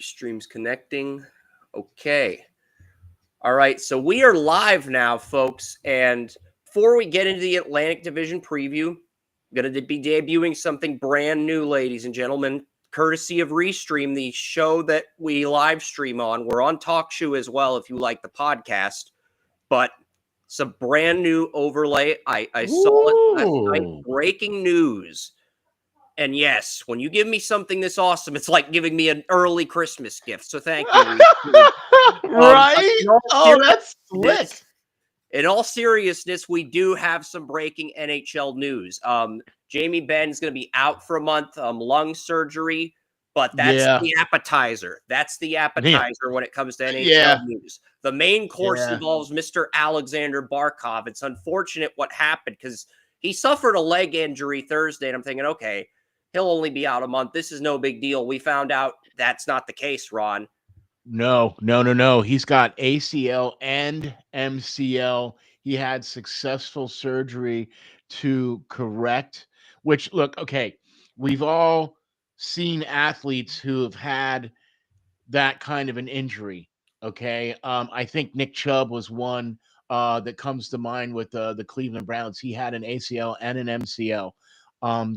Streams connecting. Okay. All right. So we are live now, folks. And before we get into the Atlantic Division preview, I'm going to be debuting something brand new, ladies and gentlemen, courtesy of Restream, the show that we live stream on. We're on TalkShoe as well if you like the podcast. But it's a brand new overlay. I saw it last night. Breaking news. And yes, when you give me something this awesome, it's like giving me an early Christmas gift. So thank you. Right? That's slick. In all seriousness, we do have some breaking NHL news. Jamie Benn's going to be out for a month, lung surgery, but that's the appetizer. That's the appetizer when it comes to NHL news. The main course involves Mr. Alexander Barkov. It's unfortunate what happened because he suffered a leg injury Thursday, and I'm thinking, okay, he'll only be out a month. This is no big deal. We found out that's not the case, Ron. No. He's got ACL and MCL. He had successful surgery to correct, which, look, okay, we've all seen athletes who have had that kind of an injury, okay? I think Nick Chubb was one that comes to mind with the Cleveland Browns. He had an ACL and an MCL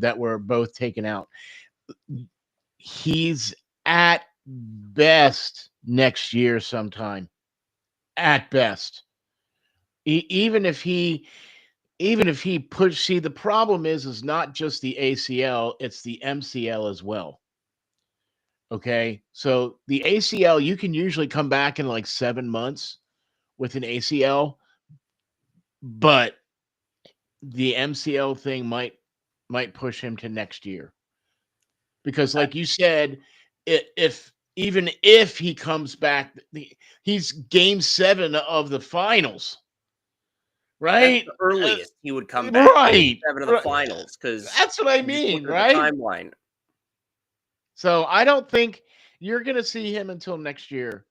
that were both taken out. He's at best next year sometime, at best. Even if he see, the problem is not just the ACL, it's the MCL as well. Okay, so the ACL, you can usually come back in like 7 months with an ACL, but the MCL thing might push him to next year, because like you said, if even if he comes back, he's game 7 of the finals, right? That's the earliest he would come back. Right. 7 of the finals, because that's what I mean, right? Timeline. So I don't think you're going to see him until next year.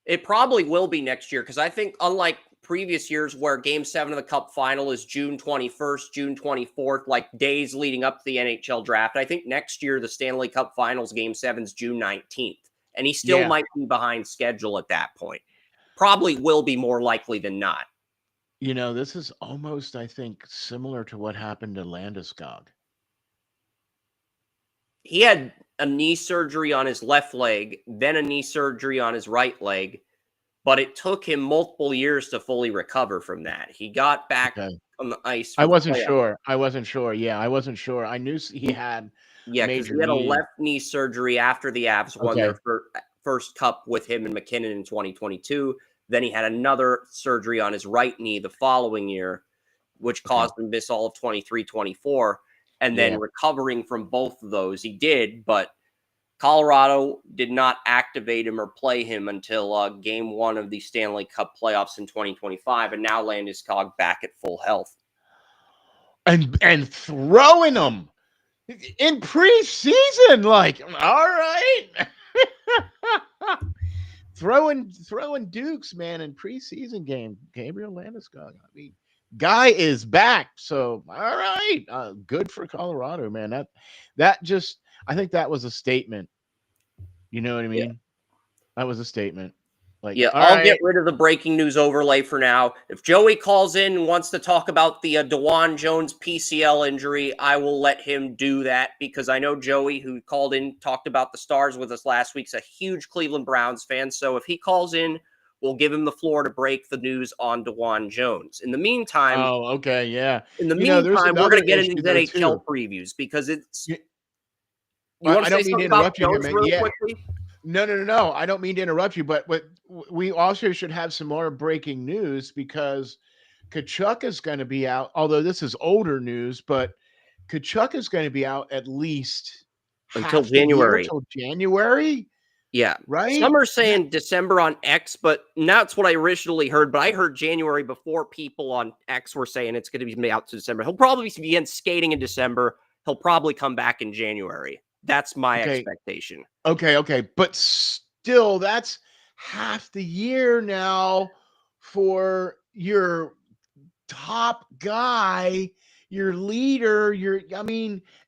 It probably will be next year, because I think unlike previous years where game 7 of the Cup final is June 21st, June 24th, like days leading up to the NHL draft, I think next year the Stanley Cup finals game 7 is June 19th. And he still might be behind schedule at that point. Probably will be more likely than not. You know, this is almost, I think, similar to what happened to Landeskog. He had a knee surgery on his left leg, then a knee surgery on his right leg, but it took him multiple years to fully recover from that. He got back on the ice. I wasn't sure. Yeah, I wasn't sure. I knew he had because he had a left knee surgery after the Avs won their first Cup with him and McKinnon in 2022. Then he had another surgery on his right knee the following year, which caused him to miss all of 23-24. And then recovering from both of those, he did, but Colorado did not activate him or play him until game 1 of the Stanley Cup playoffs in 2025, and now Landeskog back at full health. And throwing them in preseason, like, all right. throwing dukes, man, in preseason game. Gabriel Landeskog. I mean, guy is back. So, all right. Good for Colorado, man. That just, I think that was a statement. You know what I mean? Yeah. That was a statement. Like, I'll get rid of the breaking news overlay for now. If Joey calls in and wants to talk about the DeJuan Jones PCL injury, I will let him do that, because I know Joey, who called in, talked about the Stars with us last week, is a huge Cleveland Browns fan. So if he calls in, we'll give him the floor to break the news on DeJuan Jones. In the meantime, In the meantime, we're going to get into these NHL previews, because it's. You want to say something about Jones real quickly? No. I don't mean to interrupt you, but we also should have some more breaking news, because Tkachuk is going to be out. Although this is older news, but Tkachuk is going to be out at least until January. Yeah, right. Some are saying December on X, but that's what I originally heard. But I heard January before people on X were saying it's going to be out to December. He'll probably begin skating in December. He'll probably come back in January. That's my expectation. Okay. But still, that's half the year now for your top guy, your leader,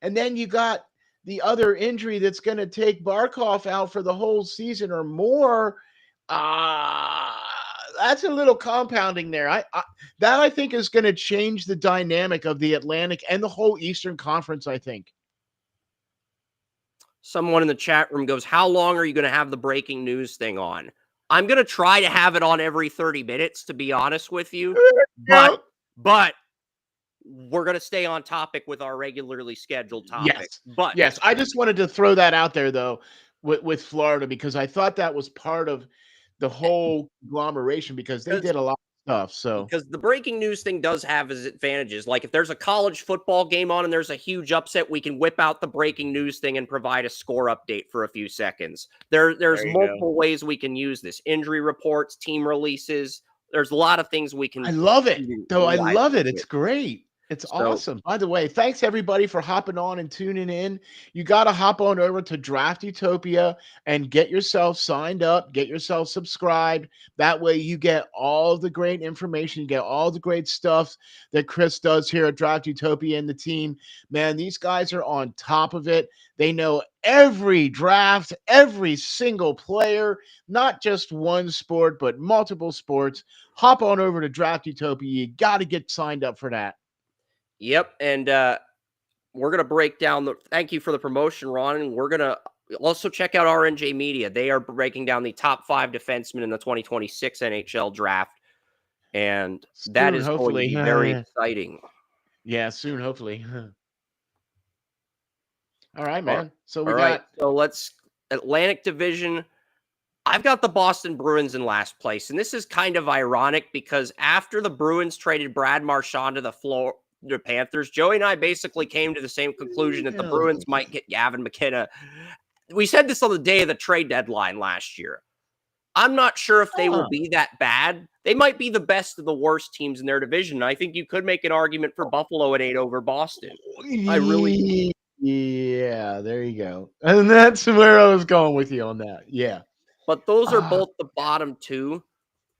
and then you got the other injury that's going to take Barkov out for the whole season or more, that's a little compounding there. I think is going to change the dynamic of the Atlantic and the whole Eastern Conference, I think. Someone in the chat room goes, how long are you going to have the breaking news thing on? I'm going to try to have it on every 30 minutes, to be honest with you. But we're going to stay on topic with our regularly scheduled topic. Yes. I just wanted to throw that out there, though, with Florida, because I thought that was part of the whole conglomeration, because they did a lot of stuff. So because the breaking news thing does have its advantages. Like if there's a college football game on and there's a huge upset, we can whip out the breaking news thing and provide a score update for a few seconds. There's multiple ways we can use this. Injury reports, team releases. There's a lot of things we can. I love it, though. I love it. It's great. It's awesome. By the way, thanks everybody for hopping on and tuning in. You got to hop on over to Draft Utopia and get yourself signed up, get yourself subscribed. That way you get all the great information, you get all the great stuff that Chris does here at Draft Utopia and the team. Man, these guys are on top of it. They know every draft, every single player, not just one sport, but multiple sports. Hop on over to Draft Utopia. You got to get signed up for that. Yep, and we're going to break down the – thank you for the promotion, Ron, and we're going to also check out RNJ Media. They are breaking down the top 5 defensemen in the 2026 NHL draft, and soon, that is hopefully going to be very exciting. Yeah, soon, hopefully. All right, man. So we got – So let's – Atlantic Division – I've got the Boston Bruins in last place, and this is kind of ironic because after the Bruins traded Brad Marchand to the Panthers, Joey and I basically came to the same conclusion that the Bruins might get Gavin McKenna. We said this on the day of the trade deadline last year. I'm not sure if they will be that bad. They might be the best of the worst teams in their division. I think you could make an argument for Buffalo at 8 over Boston. Yeah, there you go. And that's where I was going with you on that. Yeah. But those are both the bottom 2.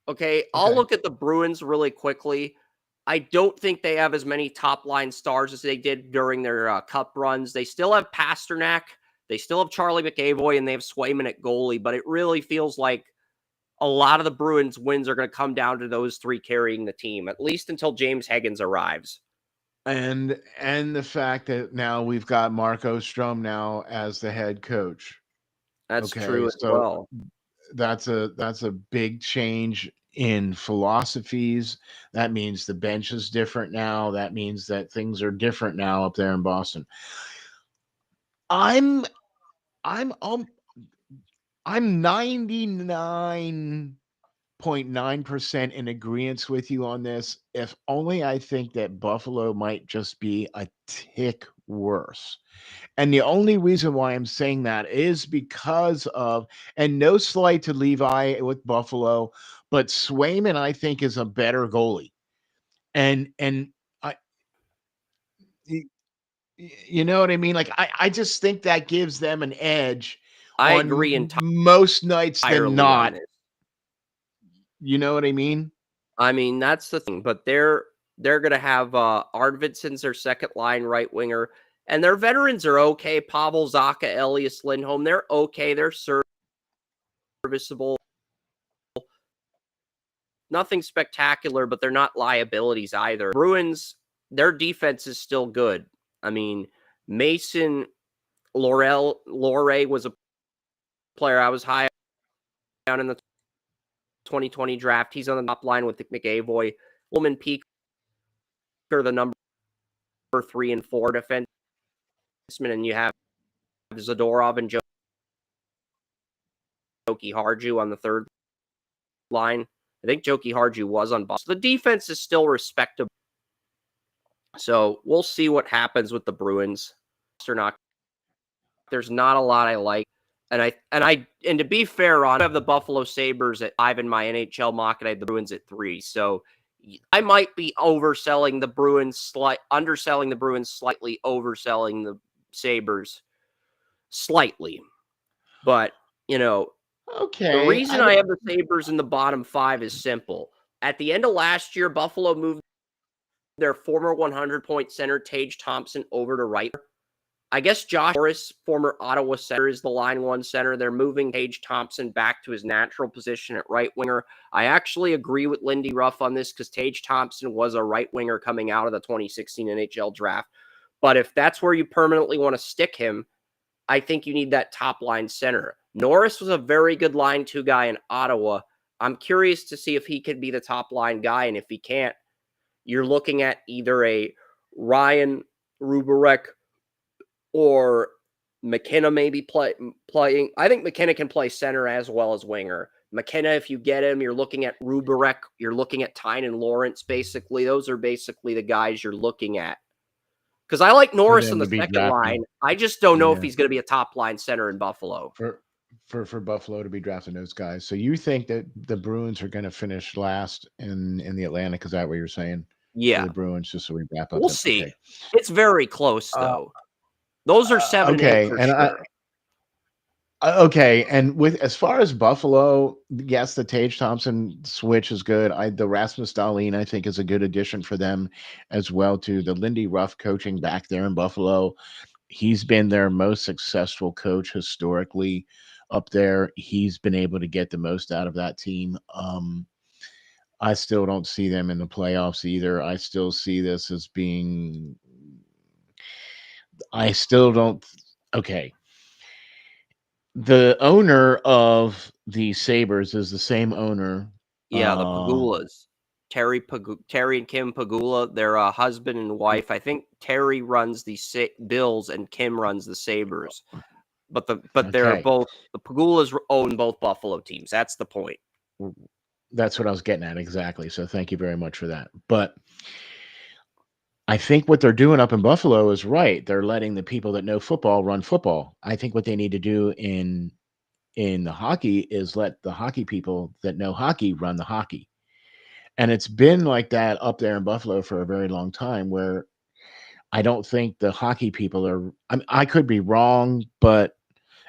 Okay, I'll look at the Bruins really quickly. I don't think they have as many top-line stars as they did during their cup runs. They still have Pasternak. They still have Charlie McAvoy, and they have Swayman at goalie. But it really feels like a lot of the Bruins' wins are going to come down to those 3 carrying the team, at least until James Higgins arrives. And the fact that now we've got Marco Strom now as the head coach. That's true as well. That's a big change in philosophies. That means the bench is different now. That means that things are different now up there in Boston. I'm 99.9% in agreement with you on this. If only I think that Buffalo might just be a tick worse. And the only reason why I'm saying that is because of, and no slight to Levi with Buffalo, but Swayman, I think, is a better goalie. And you know what I mean? Like, I just think that gives them an edge. I agree most nights than not. You know what I mean? I mean, that's the thing. But they're going to have Arvidsson's their second line right winger. And their veterans are okay. Pavel Zacha, Elias Lindholm, they're okay. They're serviceable. Nothing spectacular, but they're not liabilities either. Bruins, their defense is still good. I mean, Mason Loray was a player I was high on in the 2020 draft. He's on the top line with McAvoy. Woolman Peak are the number 3 and 4 defensemen, and you have Zadorov and Joki Harju on the third line. I think Joki Harju was on Boston. The defense is still respectable. So we'll see what happens with the Bruins. There's not a lot I like. And to be fair, I have the Buffalo Sabres at 5 in my NHL mock, and I have the Bruins at 3. So I might be underselling the Bruins, slightly overselling the Sabres slightly. But, okay. The reason I have the Sabres in the bottom 5 is simple. At the end of last year, Buffalo moved their former 100-point center, Tage Thompson, over to right. I guess Josh Norris, former Ottawa center, is the line one center. They're moving Tage Thompson back to his natural position at right winger. I actually agree with Lindy Ruff on this because Tage Thompson was a right winger coming out of the 2016 NHL draft. But if that's where you permanently want to stick him, I think you need that top line center. Norris was a very good line two guy in Ottawa. I'm curious to see if he could be the top line guy. And if he can't, you're looking at either a Ryan Ruberek or McKenna maybe playing. I think McKenna can play center as well as winger. McKenna, if you get him, you're looking at Ruberek, you're looking at Tynan Lawrence, basically. Those are basically the guys you're looking at. Because I like Norris on the second line. I just don't know if he's going to be a top line center in Buffalo. For Buffalo to be drafting those guys. So you think that the Bruins are going to finish last in the Atlantic? Is that what you're saying? Yeah. For the Bruins, just so we wrap up. We'll see. Okay. It's very close, though. Those are 7 and 8 for sure. Okay, and with as far as Buffalo, yes, the Tage Thompson switch is good. The Rasmus Dahlin, I think, is a good addition for them as well too. The Lindy Ruff coaching back there in Buffalo, he's been their most successful coach historically up there. He's been able to get the most out of that team. I still don't see them in the playoffs either. I still see this as being. I still don't. Okay. The owner of the Sabres is the same owner. Yeah, the Pagulas. Terry and Kim Pagula, they're a husband and wife. I think Terry runs the Bills and Kim runs the Sabres. But they're both, the Pagulas own both Buffalo teams. That's the point. That's what I was getting at exactly. So thank you very much for that. But I think what they're doing up in Buffalo is right. They're letting the people that know football run football. I think what they need to do in the hockey is let the hockey people that know hockey run the hockey. And it's been like that up there in Buffalo for a very long time, where I don't think the hockey people are, I could be wrong, but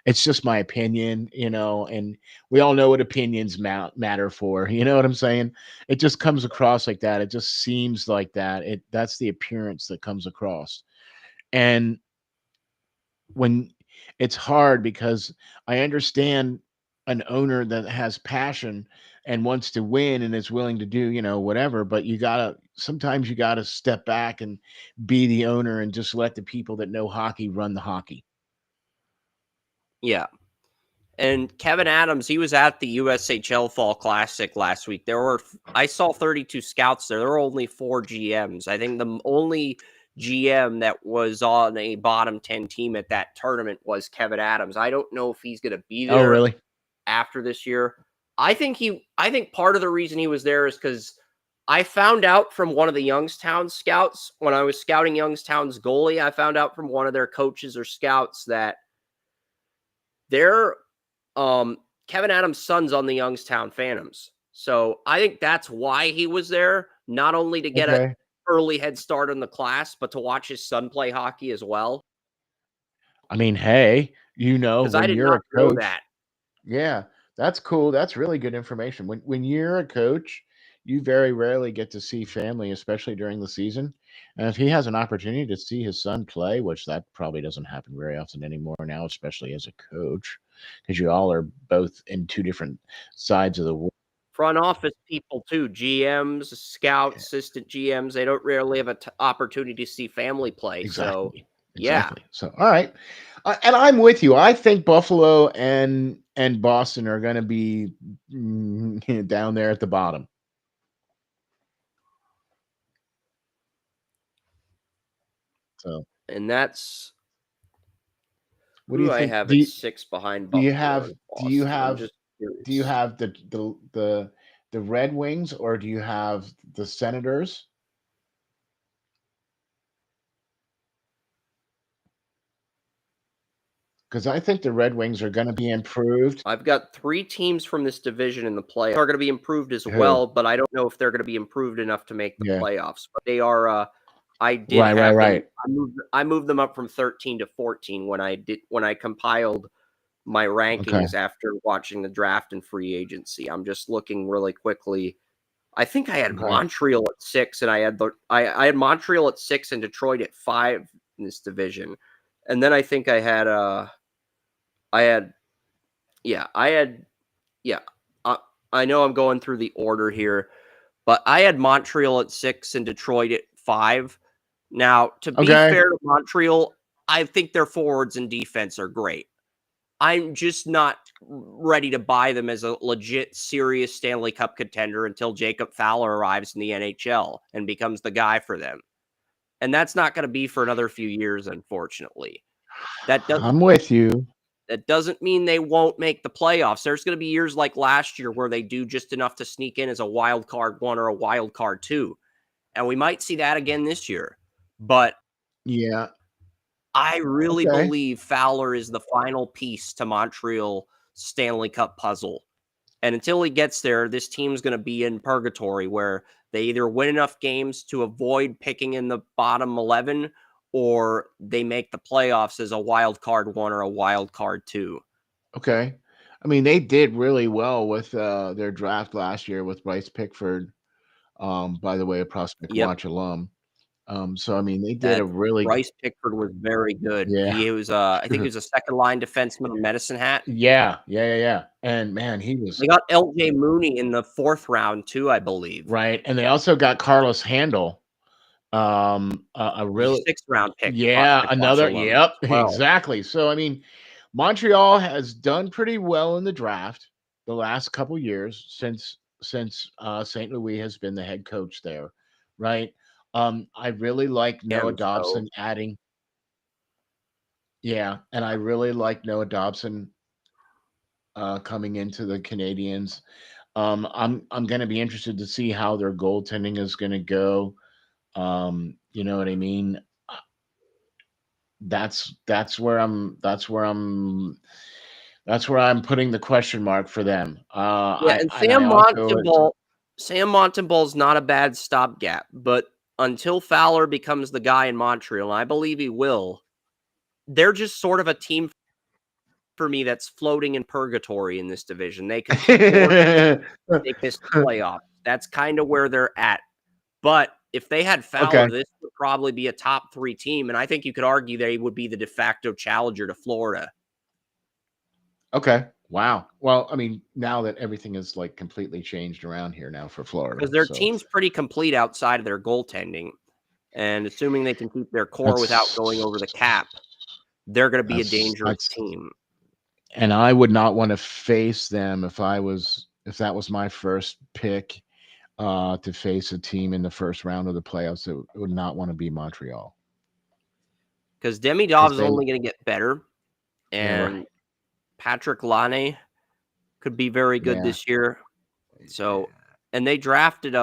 it's just my opinion, and we all know what opinions matter for, you know what I'm saying? It just comes across like that. It just seems like that. That's the appearance that comes across. And when it's hard, because I understand an owner that has passion and wants to win and is willing to do, whatever, but sometimes you gotta step back and be the owner and just let the people that know hockey run the hockey. Yeah. And Kevin Adams, he was at the USHL Fall Classic last week. I saw 32 scouts there. There were only 4 GMs. I think the only GM that was on a bottom 10 team at that tournament was Kevin Adams. I don't know if he's going to be there really? after this year. I think part of the reason he was there is because I found out from one of the Youngstown scouts when I was scouting Youngstown's goalie. I found out from one of their coaches or scouts that Kevin Adams' son's on the Youngstown Phantoms. So I think that's why he was there, not only to get an early head start in the class, but to watch his son play hockey as well. I mean, hey, when you're a coach, that. Yeah, that's cool. That's really good information. When you're a coach, you very rarely get to see family, especially during the season. And if he has an opportunity to see his son play, which that probably doesn't happen very often anymore now, especially as a coach, because you all are both in 2 different sides of the world. Front office people too, GMs, scouts, assistant GMs, they don't rarely have an opportunity to see family play. Exactly. So, yeah. So, all right. And I'm with you. I think Buffalo and Boston are going to be down there at the bottom. So, and that's what do you think? I have at 6 behind Buffalo. Do you have the Red Wings, or do you have the Senators? Because I think the Red Wings are going to be improved. I've got 3 teams from this division in the playoffs are going to be improved as well, but I don't know if they're going to be improved enough to make the playoffs. But they are. I did have right. I moved them up from 13 to 14 when I compiled my rankings after watching the draft and free agency. I'm just looking really quickly. I think I had Montreal at 6, and I had Montreal at 6 and Detroit at 5 in this division. And then I think I had yeah, I had yeah. Uh, I know I'm going through the order here, but I had Montreal at 6 and Detroit at 5. Now, to be Okay. fair to Montreal, I think their forwards and defense are great. I'm just not ready to buy them as a legit, serious Stanley Cup contender until Jacob Fowler arrives in the NHL and becomes the guy for them. And that's not going to be for another few years, unfortunately. That doesn't I'm with you. that doesn't mean they won't make the playoffs. There's going to be years like last year where they do just enough to sneak in as a wild card 1 or a wild card 2. And we might see that again this year. But Yeah. I really Okay. believe Fowler is the final piece to Montreal Stanley Cup puzzle. And until he gets there, this team's going to be in purgatory where they either win enough games to avoid picking in the bottom 11 or they make the playoffs as a wild card 1 or a wild card 2. Okay. I mean, they did really well with their draft last year with Bryce Pickford. By the way, a Prospect Yep. Watch alum. So I mean, they did a That really Bryce Pickford was very good. yeah. He was, I think he was a second line defenseman on Medicine Hat. Yeah. And man, he They was got LJ Mooney in the 4th round too, I believe. right. And they also got Carlos Handel. A A really 6th round pick, yeah, Prospect Watch another alum yep, as well. exactly. So I mean, Montreal has done pretty well in the draft the last couple years since St. Louis has been the head coach there, right? I really like Noah So Dobson adding, yeah, and I really like Noah Dobson coming into the Canadians. I'm going to be interested to see how their goaltending is going to go. You know what I mean? That's where I'm putting the question mark for them. yeah, I and and I also Sam Montembeault's not a bad stopgap, but until Fowler becomes the guy in Montreal, and I believe he will, they're just sort of a team for me that's floating in purgatory in this division. They can score, they miss the playoffs. That's kind of where they're at. But if they had okay, Fowler, this would probably be a top 3 team, and I think you could argue they would be the de facto challenger to Florida okay, wow. Well, I mean, now that everything is like completely changed around here now for Florida, because their so team's pretty complete outside of their goaltending. And assuming they can keep their core without that's going over the cap, they're going to be a that's dangerous that's team. and I would not want to face them if that was my first pick to face a team in the first round of the playoffs. It would not want to be Montreal Because Demi Dov because is they only going to get better, right. and Patrick Laine could be very good Yeah. this year. So, and they drafted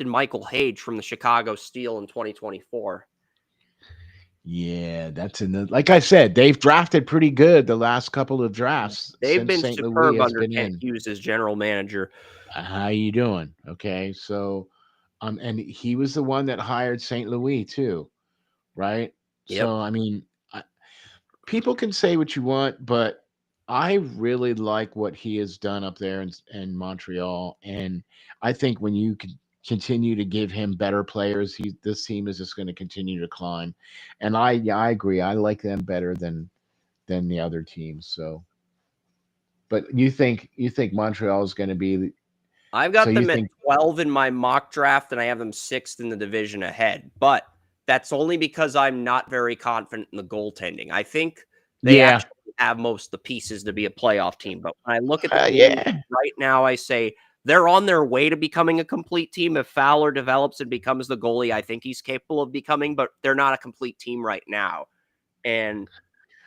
Michael Hage from the Chicago Steel in 2024. Yeah, that's in the like I said, they've drafted pretty good the last couple of drafts They've since been St. Louis superb has under been Kent in. Hughes as general manager. How you doing? Okay, so and he was the one that hired St. Louis too, right? Yep. So I mean, people can say what you want, but I really like what he has done up there in Montreal, and I think when you can continue to give him better players, this team is just going to continue to climb. And I agree, I like them better than the other teams. So, but you think Montreal is going to be I've so got you them at think 12 in my mock draft, and I have them 6th in the division ahead. But that's only because I'm not very confident in the goaltending. I think they yeah, actually have most of the pieces to be a playoff team. But when I look at the Canadians yeah, right now, I say they're on their way to becoming a complete team. If Fowler develops and becomes the goalie I think he's capable of becoming, but they're not a complete team right now. And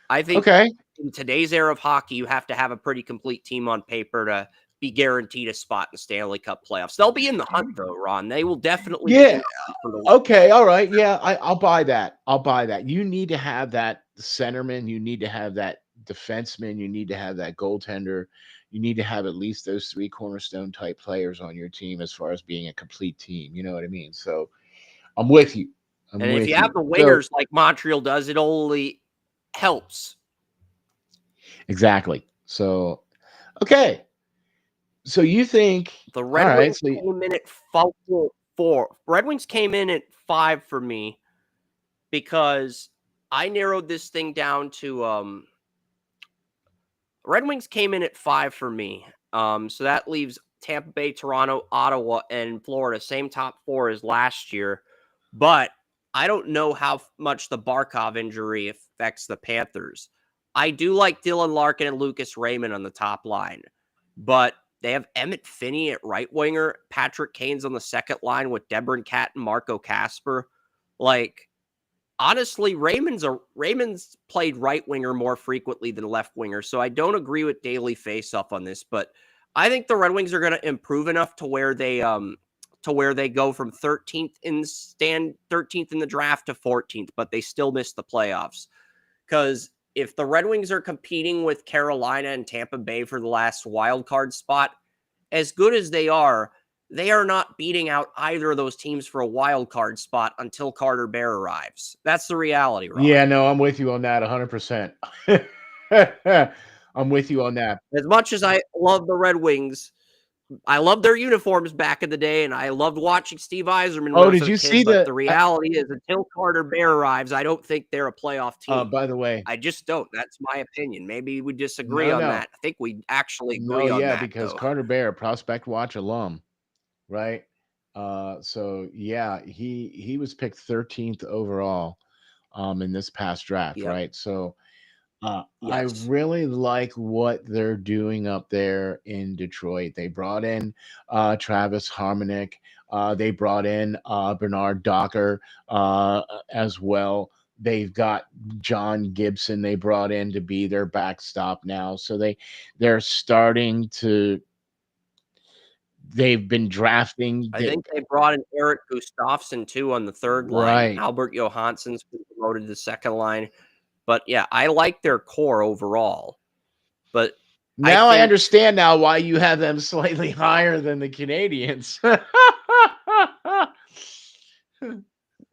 I think okay, in today's era of hockey, you have to have a pretty complete team on paper to be guaranteed a spot in the Stanley Cup playoffs. They'll be in the hunt, though, Ron. They will definitely be in yeah. the hunt for the. Okay, all right. Yeah, I'll buy that. I'll buy that. You need to have that centerman. You need to have that defenseman. You need to have that goaltender. You need to have at least those three cornerstone type players on your team as far as being a complete team. You know what I mean? So I'm with you. I'm And if you with have you. the So wingers like Montreal does, it only helps. exactly. So okay. So you think The all Red right. Wings So came in at 4. Red Wings came in at 5 for me because I narrowed this thing down to Red Wings came in at 5 for me. So that leaves Tampa Bay, Toronto, Ottawa, and Florida, same top 4 as last year. But I don't know how much the Barkov injury affects the Panthers. I do like Dylan Larkin and Lucas Raymond on the top line, but they have Emmett Finney at right winger, Patrick Kane's on the second line with Debrin Cat and Marco Casper. Like, honestly, Raymond's played right winger more frequently than left winger, so I don't agree with Daily Faceoff on this, but I think the Red Wings are going to improve enough to where they go from 13th in the draft to 14th, but they still miss the playoffs. Because if the Red Wings are competing with Carolina and Tampa Bay for the last wild card spot, as good as they are not beating out either of those teams for a wild card spot until Carter Bear arrives. That's the reality, Ron. Yeah, no, I'm with you on that 100%. I'm with you on that. As much as I love the Red Wings, I loved their uniforms back in the day, and I loved watching Steve Yzerman when I was Did a you kid, see but the reality is until Carter Bear arrives, I don't think they're a playoff team. by the way, I just don't. That's my opinion. Maybe we disagree No, on no. that. I think we actually no, agree on yeah, that, because though. Carter Bear, Prospect Watch alum, right? So yeah, he was picked 13th overall in this past draft, Yep. right? So I Yes. really like what they're doing up there in Detroit. They brought in Travis Harmonic. They brought in Bernard Docker as well. They've got John Gibson they brought in to be their backstop now. So they're starting to they've been drafting I think they brought in Eric Gustafsson, too, on the third line. right. Albert Johansson's been promoted to the second line. But, yeah, I like their core overall. But I Now I think understand now why you have them slightly higher than the Canadians.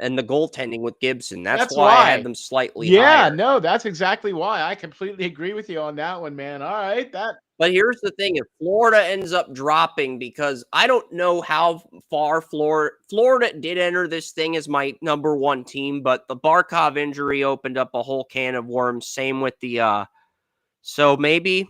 and the goaltending with Gibson, that's That's why I had why. them slightly Yeah, higher. no, that's exactly why. I completely agree with you on that one, man. All right, that But here's the thing, if Florida ends up dropping, because I don't know how far Florida did enter this thing as my number 1 team, but the Barkov injury opened up a whole can of worms. Same with the so maybe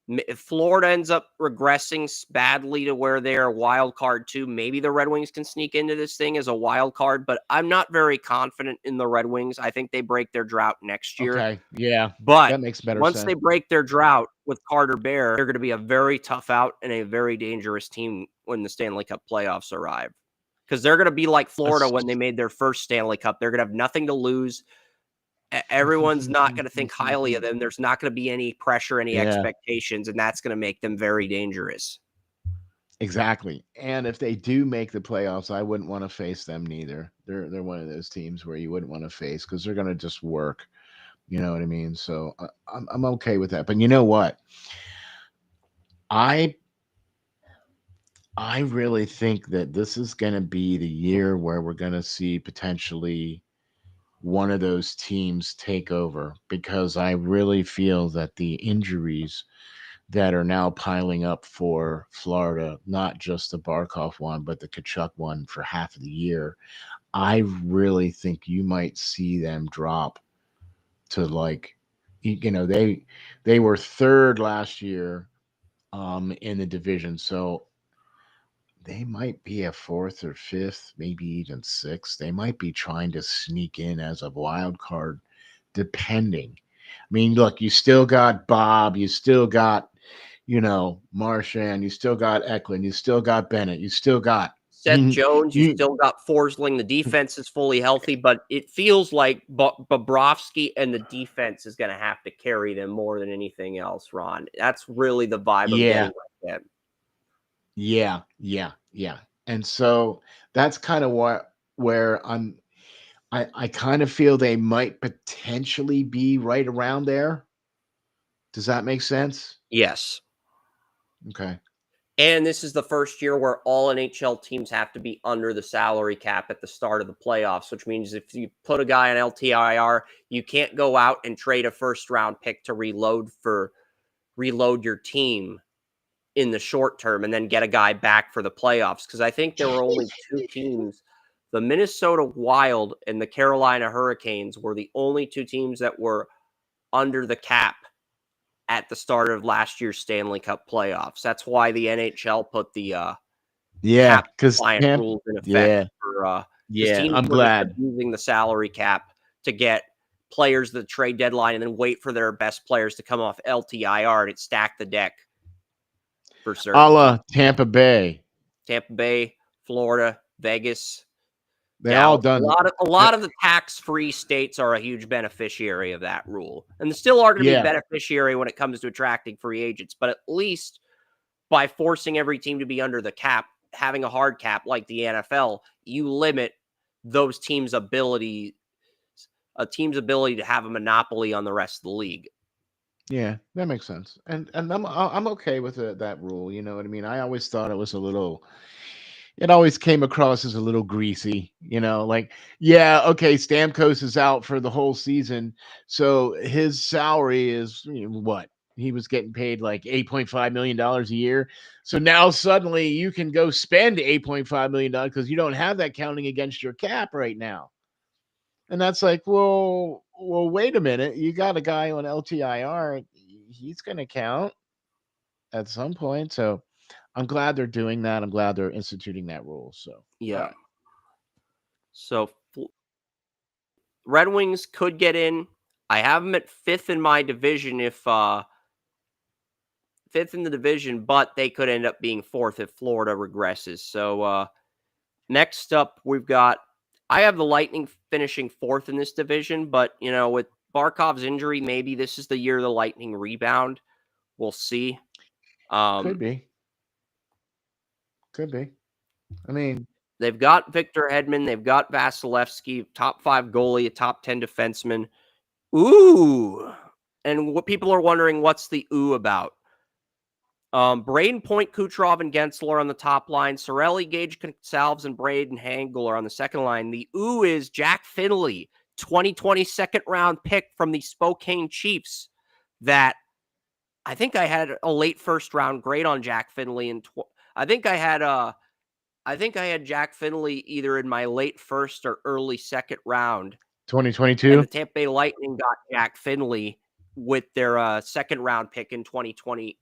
if Florida ends up regressing badly to where they're a wild card too, maybe the Red Wings can sneak into this thing as a wild card, but I'm not very confident in the Red Wings. I think they break their drought next year. okay. Yeah, But that makes better once sense. they break their drought with Carter Bear, they're going to be a very tough out and a very dangerous team when the Stanley Cup playoffs arrive. Because they're going to be like Florida when they made their first Stanley Cup. They're going to have nothing to lose. Everyone's not going to think highly of them. There's not going to be any pressure, any Yeah, expectations, and that's going to make them very dangerous. exactly. And if they do make the playoffs, I wouldn't want to face them neither. They're one of those teams where you wouldn't want to face because they're going to just work. You know what I mean? So I'm okay with that. But you know what? I really think that this is going to be the year where we're going to see potentially one of those teams take over because I really feel that the injuries that are now piling up for Florida, not just the Barkov one, but the Kachuk one for half of the year, I really think you might see them drop to like, they were third last year in the division. So they might be a fourth or fifth, maybe even sixth. They might be trying to sneak in as a wild card, depending. I mean, look, you still got Bob, you still got, Marchand, you still got Eklund, you still got Bennett, you still got Seth Jones, you you still got Forsling. The defense is fully healthy, but it feels like Bobrovsky and the defense is going to have to carry them more than anything else, Ron. That's really the vibe I'm yeah, getting with them. yeah. And so that's kind of where I kind of feel they might potentially be right around there. Does that make sense? Yes. Okay. And this is the first year where all NHL teams have to be under the salary cap at the start of the playoffs, which means if you put a guy on LTIR, you can't go out and trade a first round pick to reload your team in the short term and then get a guy back for the playoffs. Because I think there were only 2 teams the Minnesota Wild and the Carolina Hurricanes were the only two teams that were under the cap at the start of last year's Stanley Cup playoffs. That's why the NHL put the Yeah, cap because compliant rules in effect yeah, for because yeah, teams I'm were just glad. abusing the salary cap to get players the trade deadline and then wait for their best players to come off LTIR and it stacked the deck for A certain la teams. Tampa Bay. Tampa Bay, Florida, Vegas, They all Dallas. done. A lot of the tax-free states are a huge beneficiary of that rule. And they still are going to be a Yeah, beneficiary when it comes to attracting free agents, but at least by forcing every team to be under the cap, having a hard cap like the NFL, you limit those teams' ability to have a monopoly on the rest of the league. yeah, that makes sense. And I'm okay with that rule. You know what I mean? I always thought it was a little. It always came across as a little greasy. You know, like yeah, okay, Stamkos is out for the whole season, so his salary is what he was getting paid like $8.5 million a year. So now suddenly you can go spend $8.5 million because you don't have that counting against your cap right now. And that's like, well, wait a minute. You got a guy on LTIR. He's going to count at some point. So I'm glad they're doing that. I'm glad they're instituting that rule. So, Yeah. So Red Wings could get in. I have them at fifth in my division fifth in the division, but they could end up being fourth if Florida regresses. So next up, I have the Lightning finishing fourth in this division, but with Barkov's injury, maybe this is the year the Lightning rebound. We'll see. could be. Could be. I mean, They've got Victor Hedman. They've got Vasilevsky, top 5 goalie, a top 10 defenseman. Ooh. And what people are wondering, what's the ooh about? Braden Point, Kucherov, and Gensler on the top line. Sorelli, Gage, Salves, and Braden Hagel are on the second line. The ooh is Jack Finley, 2020 second round pick from the Spokane Chiefs. That I think I had a late first round grade on Jack Finley, and I think I had Jack Finley either in my late first or early second round. And 2022. the Tampa Bay Lightning got Jack Finley with their second round pick in 2020.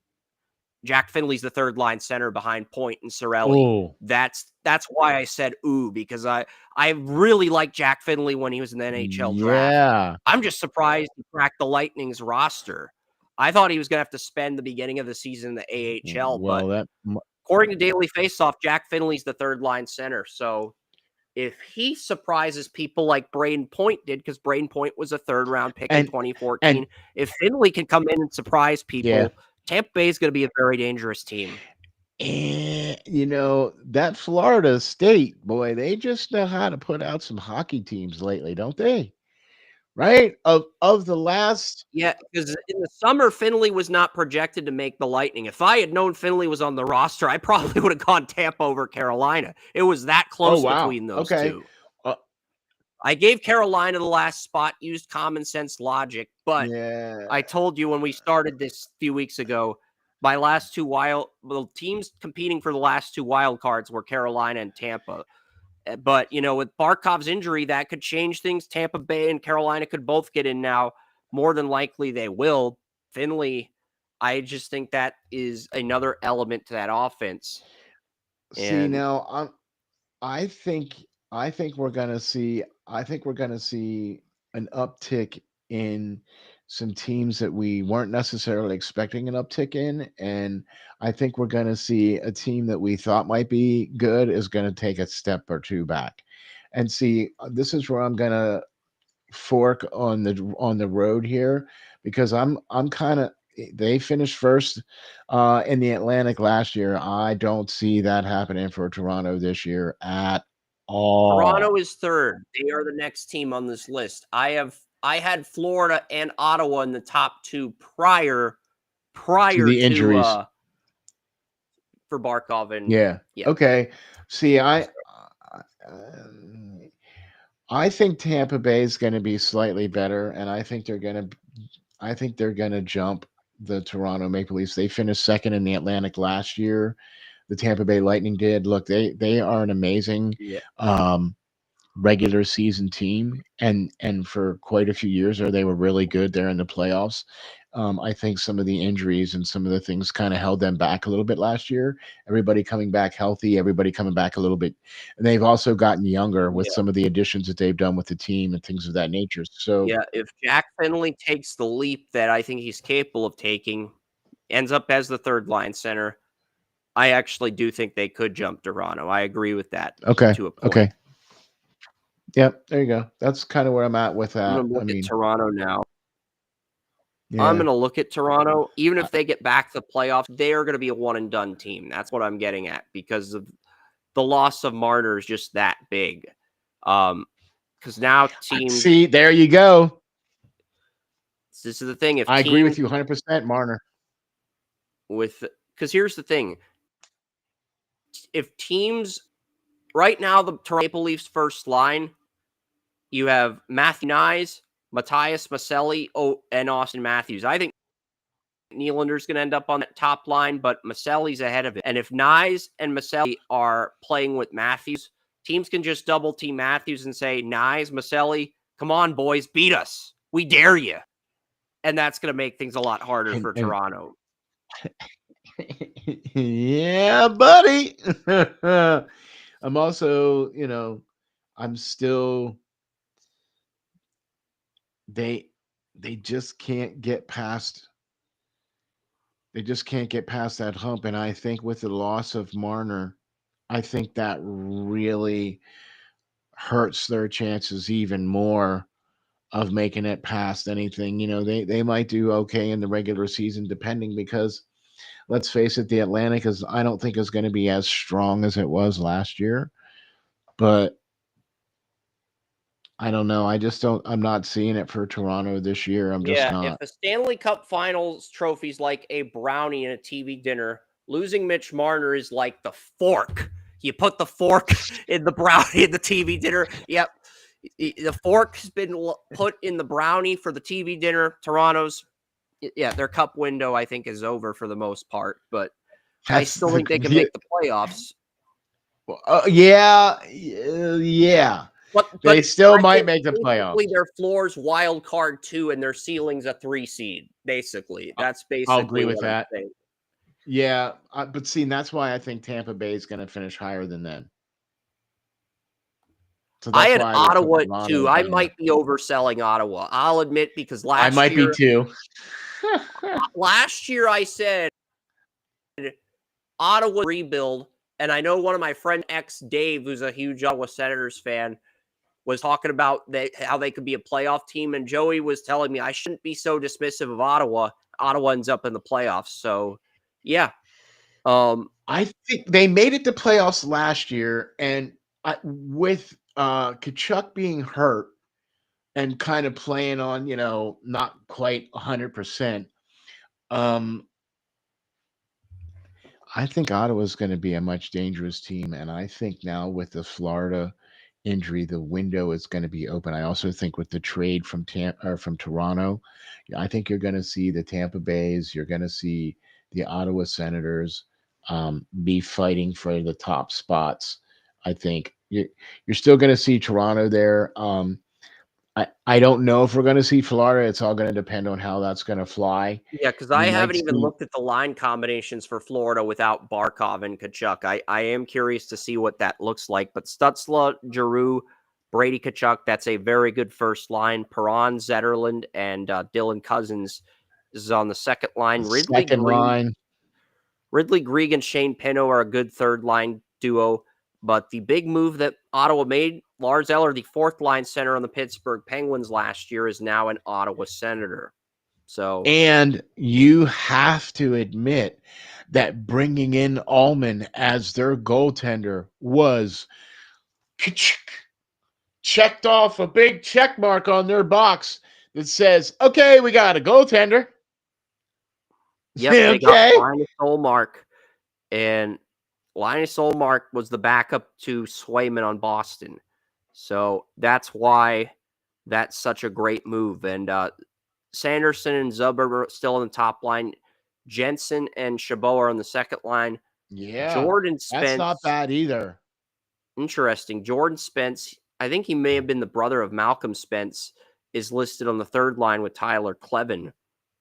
Jack Finley's the third line center behind Point and Sorelli. Oh, That's why I said ooh, because I really liked Jack Finley when he was in the NHL draft. yeah. I'm just surprised he cracked the Lightning's roster. I thought he was going to have to spend the beginning of the season in the AHL, but Well, according to Daily Faceoff, Jack Finley's the third line center. So if he surprises people like Braden Point did, because Braden Point was a third round pick in and 2014, if Finley can come in and surprise people, yeah. Tampa Bay is going to be a very dangerous team. And that Florida State boy, they just know how to put out some hockey teams lately, don't they? Right? Of the last Yeah, because in the summer, Finley was not projected to make the Lightning. If I had known Finley was on the roster, I probably would have gone Tampa over Carolina. It was that oh close wow. between those Okay. two. I gave Carolina the last spot, used common sense logic, but Yeah. I told you when we started this a few weeks ago, my last two teams competing for the last two wild cards were Carolina and Tampa. But, with Barkov's injury, that could change things. Tampa Bay and Carolina could both get in now. More than likely they will. Finley, I just think that is another element to that offense. See, And now I think we're gonna see an uptick in some teams that we weren't necessarily expecting an uptick in. And I think we're gonna see a team that we thought might be good is gonna take a step or two back. And see, this is where I'm gonna fork on the road here because I'm kind of they finished first in the Atlantic last year. I don't see that happening for Toronto this year at all. Toronto is third. They are the next team on this list. I had Florida and Ottawa in the top two prior To the injuries. For Barkov and Yeah. yeah. Okay. See, I think Tampa Bay is going to be slightly better, and I think they're going to jump the Toronto Maple Leafs. They finished second in the Atlantic last year. The Tampa Bay Lightning did. Look, they are an amazing Yeah. regular season team, and for quite a few years there, they were really good there in the playoffs. I think some of the injuries and some of the things kind of held them back a little bit last year. Everybody coming back healthy, everybody coming back a little bit, and they've also gotten younger with Yeah. some of the additions that they've done with the team and things of that nature. So Yeah, if Jack Finley takes the leap that I think he's capable of taking, ends up as the third line center, I actually do think they could jump Toronto. I agree with that okay, to a point. okay, yep, there you go. That's kind of where I'm at with I'm that. gonna I look at mean, Toronto now. I'm yeah, gonna look at Toronto. Even I- if they get back to the playoffs, they are gonna be a one and done team. That's what I'm getting at because of the loss of Marner is just that big. Because now teams, see, there you go. this is the thing. If I agree teams with you 100%, Marner. with, because here's the thing, if teams right now, the Toronto Maple Leafs first line, you have Matthew Nyes, Matthias Maselli, and Austin Matthews. I think Nylander's going to end up on that top line, but Maselli's ahead of it. And if Nyes and Maselli are playing with Matthews, teams can just double team Matthews and say, Nyes, Maselli, come on, boys, beat us. We dare you. And that's going to make things a lot harder for And Toronto. yeah, buddy. I'm also, I'm still they they just can't get past that hump. And I think with the loss of Marner, I think that really hurts their chances even more of making it past anything. They might do okay in the regular season depending, because let's face it, the Atlantic is I don't think is going to be as strong as it was last year. But I don't know. I'm not seeing it for Toronto this year. I'm just Yeah, if not. a Stanley Cup Finals trophy's like a brownie in a TV dinner, losing Mitch Marner is like the fork. You put the fork in the brownie in the TV dinner. Yep. The fork has been put in the brownie for the TV dinner. Toronto's, yeah, their cup window, I think, is over for the most part, but I That's still think they can make the playoffs. yeah, yeah. But They still I might think make the basically playoffs. their floor's wild card 2 and their ceiling's a 3 seed, basically. I- That's I'll agree basically with what I'm that. saying. Yeah, but see, that's why I think Tampa Bay is going to finish higher than them. So I that's had why I would put Ottawa Toronto too. I down. might be overselling Ottawa. I'll admit because I might be too. last year I said Ottawa rebuild, and I know one of my friend ex Dave, who's a huge Ottawa Senators fan, was talking about how they could be a playoff team, and Joey was telling me I shouldn't be so dismissive of Ottawa. Ottawa ends up in the playoffs, so yeah. I think they made it to playoffs last year, and with Kachuk being hurt and kind of playing on, not quite 100%. I think Ottawa's going to be a much dangerous team, and I think now with the Florida injury, the window is going to be open. I also think with the trade from from Toronto, I think you're going to see the Tampa Bays, you're going to see the Ottawa Senators be fighting for the top spots. I think you're still going to see Toronto there. I don't know if we're going to see Florida. It's all going to depend on how that's going to fly. Yeah, because You I might haven't even see. looked at the line combinations for Florida without Barkov and Kachuk. I am curious to see what that looks like. But Stutzla, Giroux, Brady Kachuk, that's a very good first line. Perron, Zetterland, and Dylan Cousins is on the second line. Second line. Ridley Greig and Shane Pinto are a good third line duo. But the big move that Ottawa made, Lars Eller, the fourth line center on the Pittsburgh Penguins last year, is now an Ottawa Senator. So, And you have to admit that bringing in Allman as their goaltender was checked off a big check mark on their box that says, okay, we got a goaltender. yep, they got Okay. Linus Olmark, and Linus Olmark was the backup to Swayman on Boston. So that's why that's such a great move. And Sanderson and Zuber are still in the top line. Jensen and Chabot are on the second line. Yeah. Jordan That's not Spence, bad either. interesting. Jordan Spence, I think he may have been the brother of Malcolm Spence, is listed on the third line with Tyler Klevin.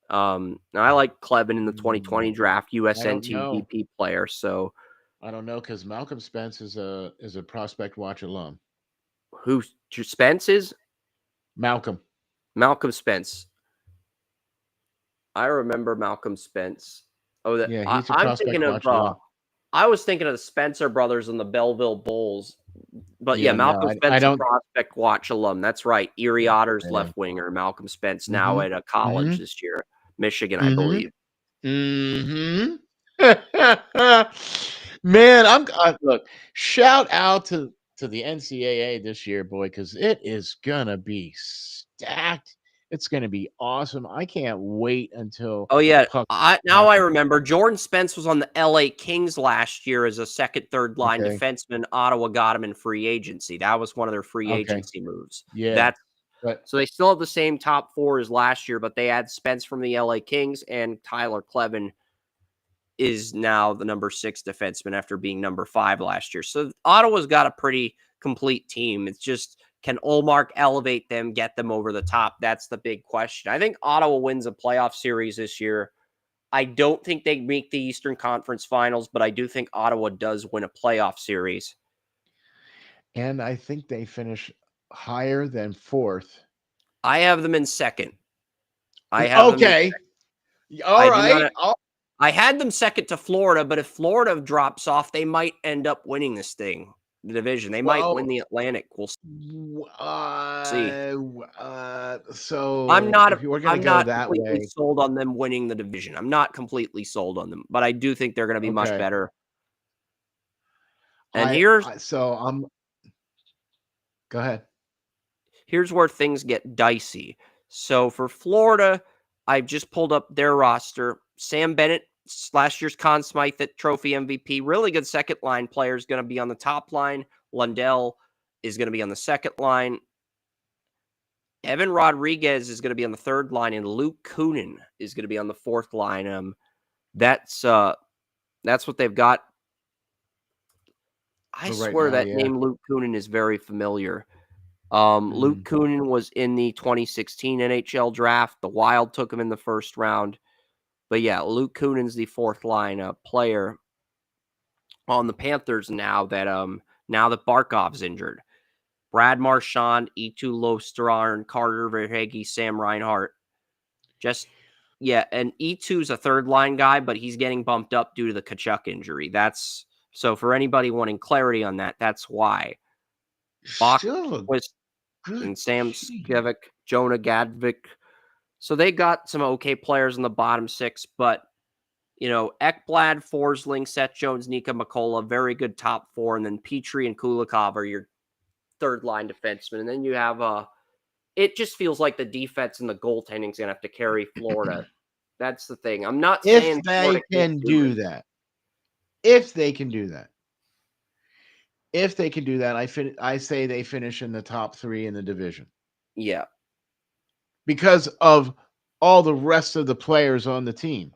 Now I like Klevin in the 2020 draft, I don't USNT know. VP player. So I don't know because Malcolm Spence is a Prospect Watch alum. who Spence is? Malcolm. Malcolm Spence. I remember Malcolm Spence. Oh, that Yeah, he's a I'm Prospect thinking of. Watch alum. I was thinking of the Spencer brothers and the Belleville Bulls. But yeah, Yeah, no, Malcolm I Spence, a don't. Prospect Watch alum. That's right. Erie Otters Yeah. left winger Malcolm Spence, now Mm-hmm. at a college Mm-hmm. this year, Michigan, I Mm-hmm. believe. Mm-hmm. Man, look. Shout out to the NCAA this year, boy, because it is gonna be stacked. It's gonna be awesome. I can't wait until Oh yeah, puck now I hockey. remember. Jordan Spence was on the LA Kings last year as a second, third line Okay. defenseman. Ottawa got him in free agency. That was one of their free Okay. agency moves. Yeah. That's But so they still have the same top four as last year, but they add Spence from the LA Kings, and Tyler Klevin is now the number 6 defenseman after being number 5 last year. So Ottawa's got a pretty complete team. It's just, can Olmark elevate them, get them over the top? That's the big question. I think Ottawa wins a playoff series this year. I don't think they make the Eastern Conference Finals, but I do think Ottawa does win a playoff series. and I think they finish higher than 4th. I have them in second. I have them in Okay. I All do not. right. I had them second to Florida, but if Florida drops off, they might end up winning this thing, the division. They might win Well, the Atlantic. We'll see. so if you were going to I'm go not that completely way, sold on them winning the division. I'm not completely sold on them, but I do think they're going to be much okay. better. And here's I'm go ahead. here's where things get dicey. So for Florida, I've just pulled up their roster. Sam Bennett, last year's Conn Smythe Trophy MVP, really good second line player, is going to be on the top line. Lundell is going to be on the second line. Evan Rodriguez is going to be on the third line, and Luke Kunin is going to be on the fourth line. That's what they've got. I For right swear now, that yeah. name Luke Kunin is very familiar. Luke Mm. Kunin was in the 2016 NHL draft. The Wild took him in the first round. But yeah, Luke Kunin's the fourth line player on the Panthers now that Barkov's injured. Brad Marchand, Eetu Losterarn, Carter Verhage, Sam Reinhart. And E2's a third line guy, but he's getting bumped up due to the Kachuk injury. That's so for anybody wanting clarity on that, that's why. Bach Still a was good and Sam team. Skevik, Jonah Gadvik. So they got some okay players in the bottom 6, but Ekblad, Forsling, Seth Jones, Nika McCullough, very good top 4, and then Petrie and Kulikov are your third line defensemen. And then you have it just feels like the defense and the goaltending is gonna have to carry Florida. That's the thing. I'm not If saying they Florida can't can do do it. that. If they can do that. If they can do that, I say they finish in the top 3 in the division. Yeah. Because of all the rest of the players on the team.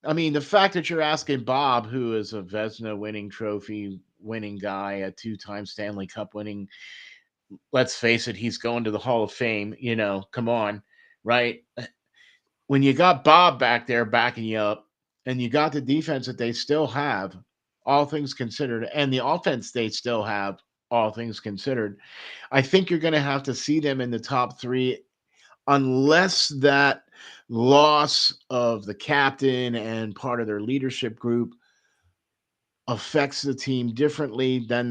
I mean, the fact that you're asking Bob, who is a Vezina winning trophy winning guy, a 2-time Stanley Cup winning, let's face it, he's going to the Hall of Fame, come on, right? When you got Bob back there backing you up and you got the defense that they still have, all things considered, and the offense they still have, all things considered, I think you're going to have to see them in the top 3 unless that loss of the captain and part of their leadership group affects the team differently, then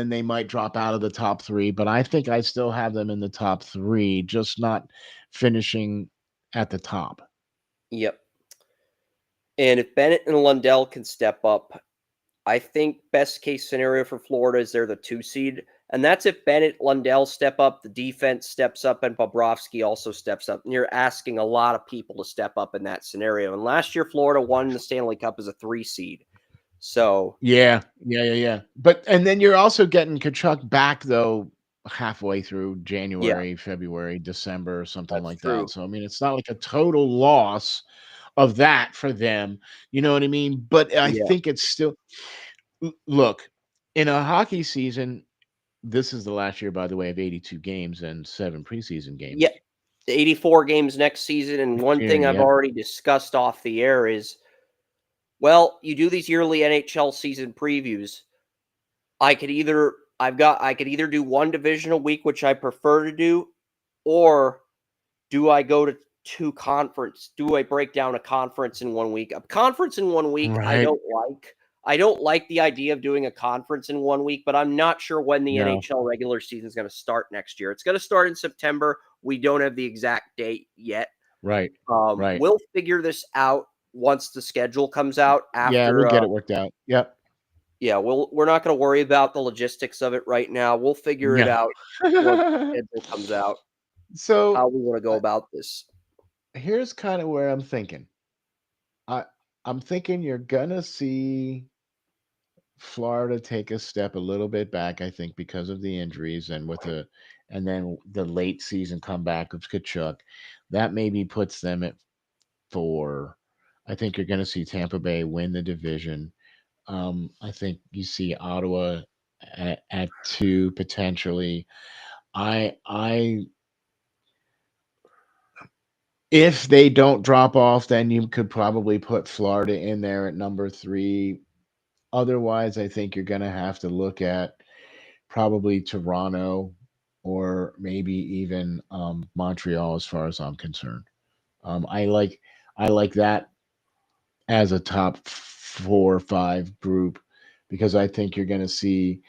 they might drop out of the top 3. But I think I still have them in the top 3, just not finishing at the top. Yep. And if Bennett and Lundell can step up, I think best case scenario for Florida is they're the 2 seed. And that's if Bennett, Lundell step up, the defense steps up, and Bobrovsky also steps up. And you're asking a lot of people to step up in that scenario. And last year, Florida won the Stanley Cup as a 3 seed. So Yeah. But and then you're also getting Kachuk back though halfway through yeah, January, February, December, or something that's like that. true. So I mean, it's not like a total loss of that for them. You know what I mean? But I Yeah. think it's still look in a hockey season. This is the last year, by the way, of 82 games and 7 preseason games. Yeah, 84 games next season. And one Year, thing I've yep. already discussed off the air is, well, you do these yearly NHL season previews. I could either do one division a week, which I prefer to do, or do I go to two conference? Do I break down a conference in 1 week? A conference in 1 week, I Right. don't like. I don't like the idea of doing a conference in 1 week, but I'm not sure when the No. NHL regular season is going to start next year. It's going to start in September. We don't have the exact date yet. Right. Right. We'll figure this out once the schedule comes out. Yeah, we'll get it worked out. Yep. Yeah, we're not going to worry about the logistics of it right now. We'll figure it Yeah. out once the schedule comes out. So How we want to go about this. here's kind of where I'm thinking. I'm thinking you're gonna see Florida take a step a little bit back, I think, because of the injuries and and then the late season comeback of Kachuk. That maybe puts them at 4. I think you're going to see Tampa Bay win the division. I think you see Ottawa at 2 potentially. I if they don't drop off, then you could probably put Florida in there at number 3. Otherwise, I think you're going to have to look at probably Toronto or maybe even Montreal, as far as I'm concerned. I like that as a top 4 or 5 group because I think you're going to see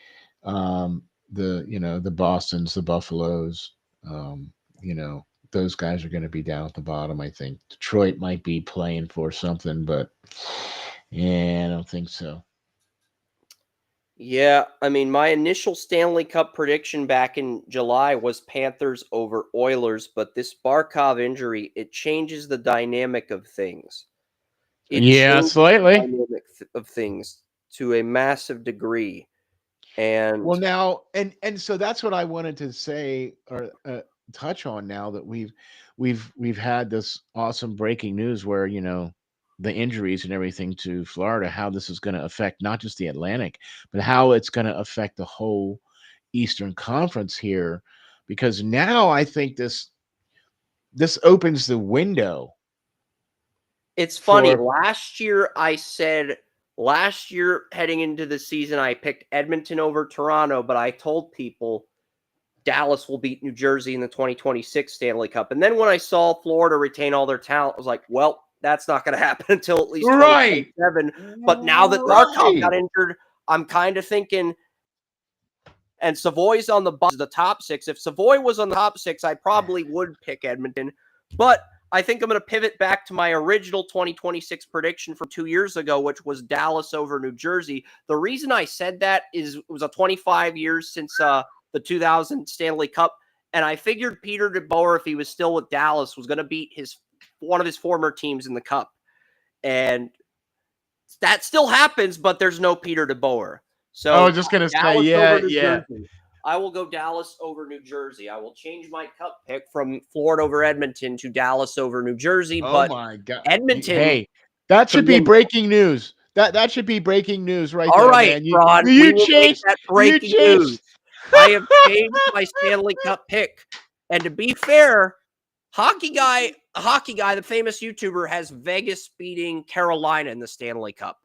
the Bostons, the Buffaloes, um, you know, those guys are going to be down at the bottom. I think Detroit might be playing for something, but yeah, I don't think so. Yeah, I mean, my initial Stanley Cup prediction back in July was Panthers over Oilers, but this Barkov injury, it changes the dynamic of things. It Yeah, changes the slightly. dynamic of things to a massive degree. And Well, now, and so that's what I wanted to say or touch on. Now that we've had this awesome breaking news where the injuries and everything to Florida, how this is going to affect not just the Atlantic, but how it's going to affect the whole Eastern Conference here, because now I think this opens the window it's funny. for Last year heading into the season, I picked Edmonton over Toronto, but I told people Dallas will beat New Jersey in the 2026 Stanley Cup. And then when I saw Florida retain all their talent, I was like, well, that's not going to happen until at least right, 2027. But now that Barkov got injured, I'm kind of thinking, and Savoy's on the top 6. If Savoy was on the top 6, I probably would pick Edmonton. But I think I'm going to pivot back to my original 2026 prediction from 2 years ago, which was Dallas over New Jersey. The reason I said that is it was a 25 years since the 2000 Stanley Cup, and I figured Peter DeBoer, if he was still with Dallas, was going to beat one of his former teams in the Cup. And that still happens, but there's no Peter DeBoer. So I was just gonna say, Dallas yeah, over New yeah. Jersey. I will go Dallas over New Jersey. I will change my Cup pick from Florida over Edmonton to Dallas over New Jersey. Oh But my God! Edmonton, Hey, that should could be win. breaking news. That should be breaking news right All there, right, man. Ron, we You will make changed. that You breaking news. changed. I have changed my Stanley Cup pick. And to be fair, Hockey Guy, the famous YouTuber, has Vegas beating Carolina in the Stanley Cup.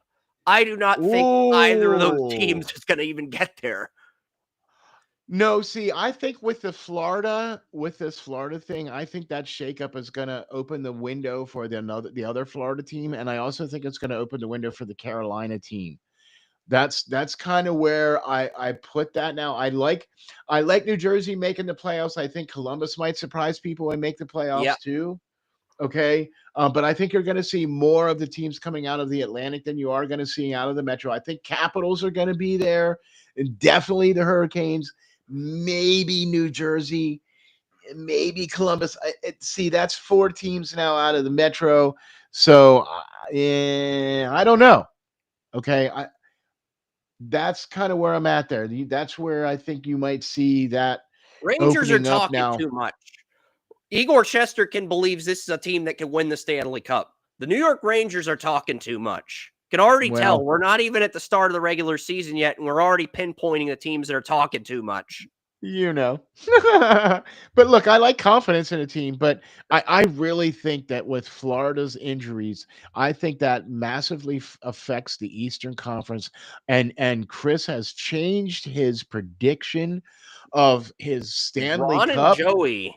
I do not think either of those teams Ooh. is going to even get there. No, see, I think with this Florida thing, I think that shakeup is going to open the window for the other Florida team, and I also think it's going to open the window for the Carolina team. That's kind of where I put that now. I like New Jersey making the playoffs. I think Columbus might surprise people and make the Yeah. playoffs too. Okay. But I think you're going to see more of the teams coming out of the Atlantic than you are going to see out of the Metro. I think Capitals are going to be there, and definitely the Hurricanes, maybe New Jersey, maybe Columbus. See, that's 4 teams now out of the Metro. So I don't know. Okay. That's kind of where I'm at there. That's where I think you might see that Rangers are opening up talking now. too much. Igor Shesterkin believes this is a team that can win the Stanley Cup. The New York Rangers are talking too much. Can already tell Well, we're not even at the start of the regular season yet, and we're already pinpointing the teams that are talking too much. you know. But look, I like confidence in a team, but I really think that with Florida's injuries, I think that massively affects the Eastern Conference. And Chris has changed his prediction of his Stanley Ron and Cup. Joey.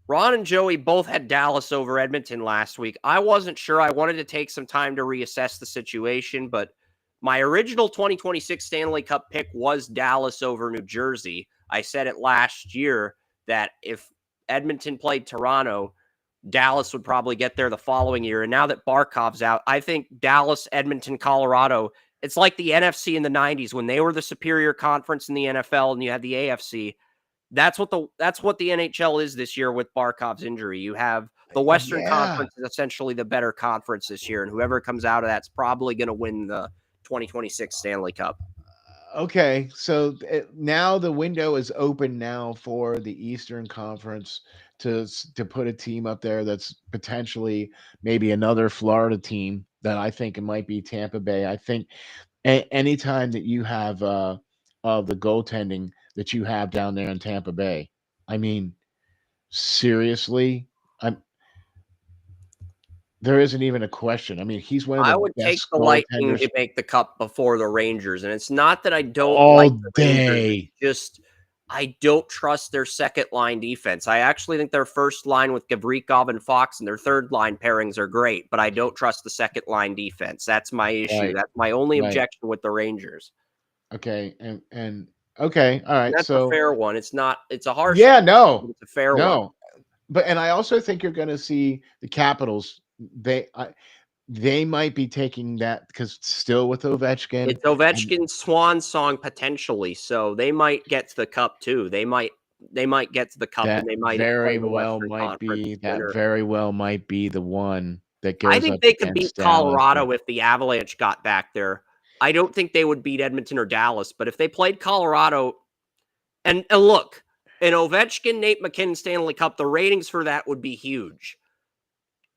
Ron and Joey both had Dallas over Edmonton last week. I wasn't sure. I wanted to take some time to reassess the situation, but my original 2026 Stanley Cup pick was Dallas over New Jersey. I said it last year that if Edmonton played Toronto, Dallas would probably get there the following year. And now that Barkov's out, I think Dallas, Edmonton, Colorado, it's like the NFC in the 90s when they were the superior conference in the NFL and you had the AFC. That's what the NHL is this year with Barkov's injury. You have the Western Yeah. Conference is essentially the better conference this year, and whoever comes out of that's probably going to win the 2026 Stanley Cup. Okay, so now the window is open now for the Eastern Conference to put a team up there that's potentially maybe another Florida team that I think it might be Tampa Bay. I think anytime that you have of the goaltending that you have down there in Tampa Bay, I mean, seriously, I'm there isn't even a question. I mean, he's one of I the would take best the Lightning goaltenders to make the cup before the Rangers, and it's not that I don't all like the Rangers. day. It's just I don't trust their second line defense. I actually think their first line with Gavrikov and Fox and their third line pairings are great, but I don't trust the second line defense. That's my issue. Right, That's my only right. objection with the Rangers. Okay, and okay, all And right. that's a So fair one. It's a harsh, yeah, but no, it's a fair one. no, but and I also think you're going to see the Capitals. They might be taking that because still with Ovechkin It's and Ovechkin's swan song potentially, so they might get to the cup too. They might get to the cup and that they might play very the well Western might Conference be winner. the one that I goes think up they could beat against Dallas. Colorado if the Avalanche got back there. I don't think they would beat Edmonton or Dallas, but if they played Colorado, and look, an Ovechkin, Nate McKinnon Stanley Cup, the ratings for that would be huge.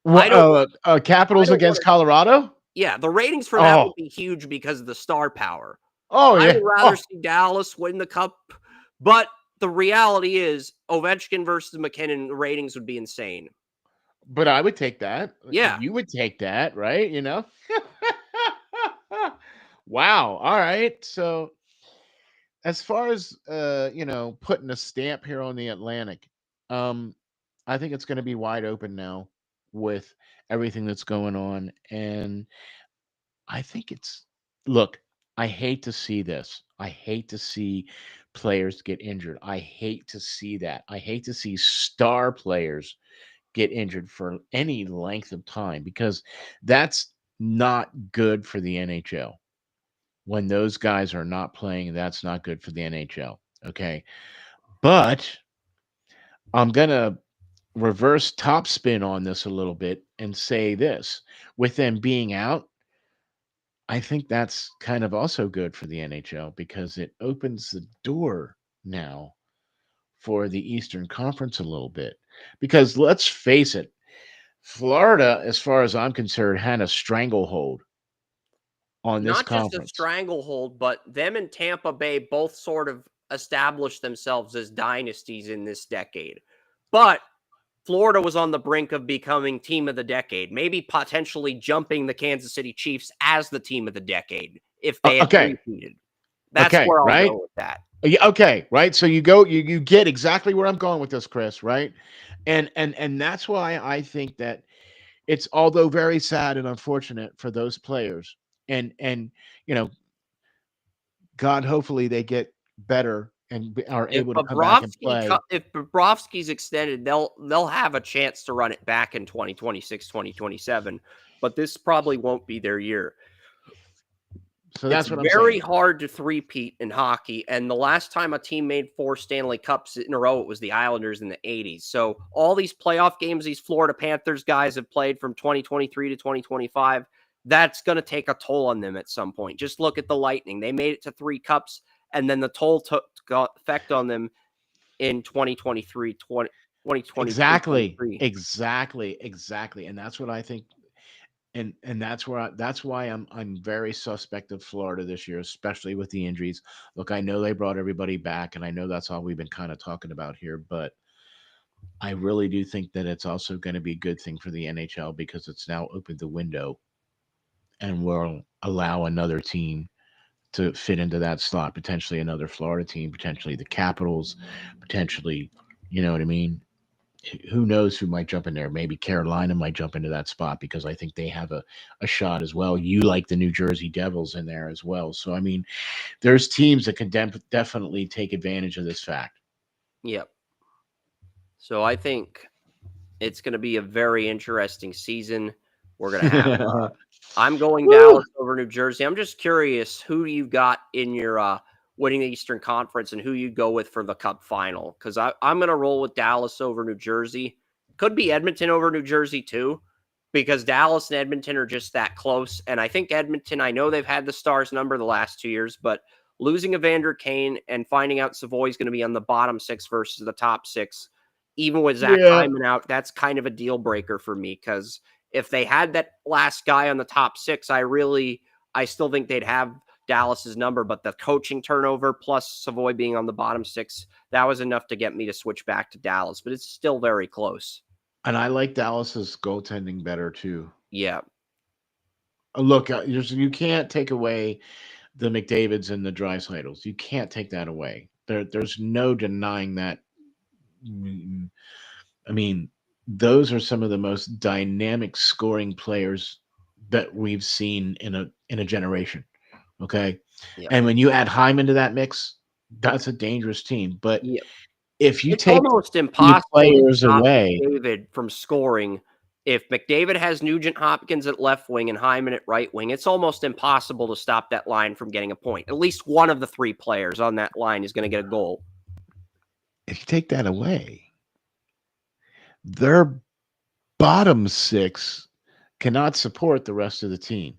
I don't I Capitals don't against want to Colorado. Yeah, the ratings for that Oh, would be huge because of the star power. oh I yeah. would rather Oh, see Dallas win the cup, but the reality is Ovechkin versus McKinnon, the ratings would be insane. but I would take that. Yeah, You would take that, right? You know. Wow. All right. So as far as putting a stamp here on the Atlantic, um, I think it's going to be wide open now with everything that's going on, and I think it's look. I hate to see this. I hate to see players get injured. I hate to see that. I hate to see star players get injured for any length of time because that's not good for the NHL. When those guys are not playing, that's not good for the NHL. Okay. But I'm going to reverse top spin on this a little bit and say this with them being out, I think that's kind of also good for the NHL because it opens the door now for the Eastern Conference a little bit. Because let's face it, Florida, as far as I'm concerned, had a stranglehold on this not just a conference. stranglehold, but them and Tampa Bay both sort of established themselves as dynasties in this decade. But Florida was on the brink of becoming team of the decade, maybe potentially jumping the Kansas City Chiefs as the team of the decade if they had Okay, repeated. That's okay, where I'll right? go with that. Yeah, okay, right. So you get exactly where I'm going with this, Chris, right? And that's why I think that it's although very sad and unfortunate for those players, and you know, God, hopefully they get better and are able to come back and play. If Bobrovsky's extended, they'll have a chance to run it back in 2026, 2027. But this probably won't be their year. So It's that's what I'm very saying. hard to three-peat in hockey, and the last time a team made 4 Stanley Cups in a row, it was the Islanders in the '80s. So all these playoff games these Florida Panthers guys have played from 2023 to 2025, that's going to take a toll on them at some point. Just look at the Lightning. They made it to 3 cups, and then the toll got effect on them in 2023, 2022, Exactly, 23. exactly, exactly, and that's what I think. And that's why I'm very suspect of Florida this year, especially with the injuries. Look, I know they brought everybody back, and I know that's all we've been kind of talking about here, but I really do think that it's also going to be a good thing for the NHL because it's now opened the window and will allow another team to fit into that slot, potentially another Florida team, potentially the Capitals, potentially, you know what I mean? Who knows who might jump in there? Maybe Carolina might jump into that spot because I think they have a shot as well. You like the New Jersey Devils in there as well. So, I mean, there's teams that can definitely take advantage of this fact. Yep. So I think it's going to be a very interesting season. We're going to have. I'm going Woo! Dallas over New Jersey. I'm just curious who you've got in your winning the Eastern Conference and who you go with for the Cup final. Because I'm going to roll with Dallas over New Jersey. Could be Edmonton over New Jersey too, because Dallas and Edmonton are just that close. And I think Edmonton, I know they've had the Stars number the last 2 years, but losing Evander Kane and finding out Savoy's going to be on the bottom six versus the top six, even with Zach Yeah. Hyman out, that's kind of a deal breaker for me because if they had that last guy on the top six, I still think they'd have Dallas's number, but the coaching turnover plus Savoy being on the bottom six, that was enough to get me to switch back to Dallas, but it's still very close. And I like Dallas's goaltending better too. Yeah. Look, you can't take away the McDavids and the Dreisaitl's. You can't take that away. There's no denying that. Mm, I mean, those are some of the most dynamic scoring players that we've seen in a generation. Okay, Yeah. and when you add Hyman to that mix, that's a dangerous team. But Yeah. if you It's take almost these impossible to players stop away, McDavid from scoring. If McDavid has Nugent Hopkins at left wing and Hyman at right wing, it's almost impossible to stop that line from getting a point. At least one of the three players on that line is going to get a goal. if you take that away, their bottom six cannot support the rest of the team.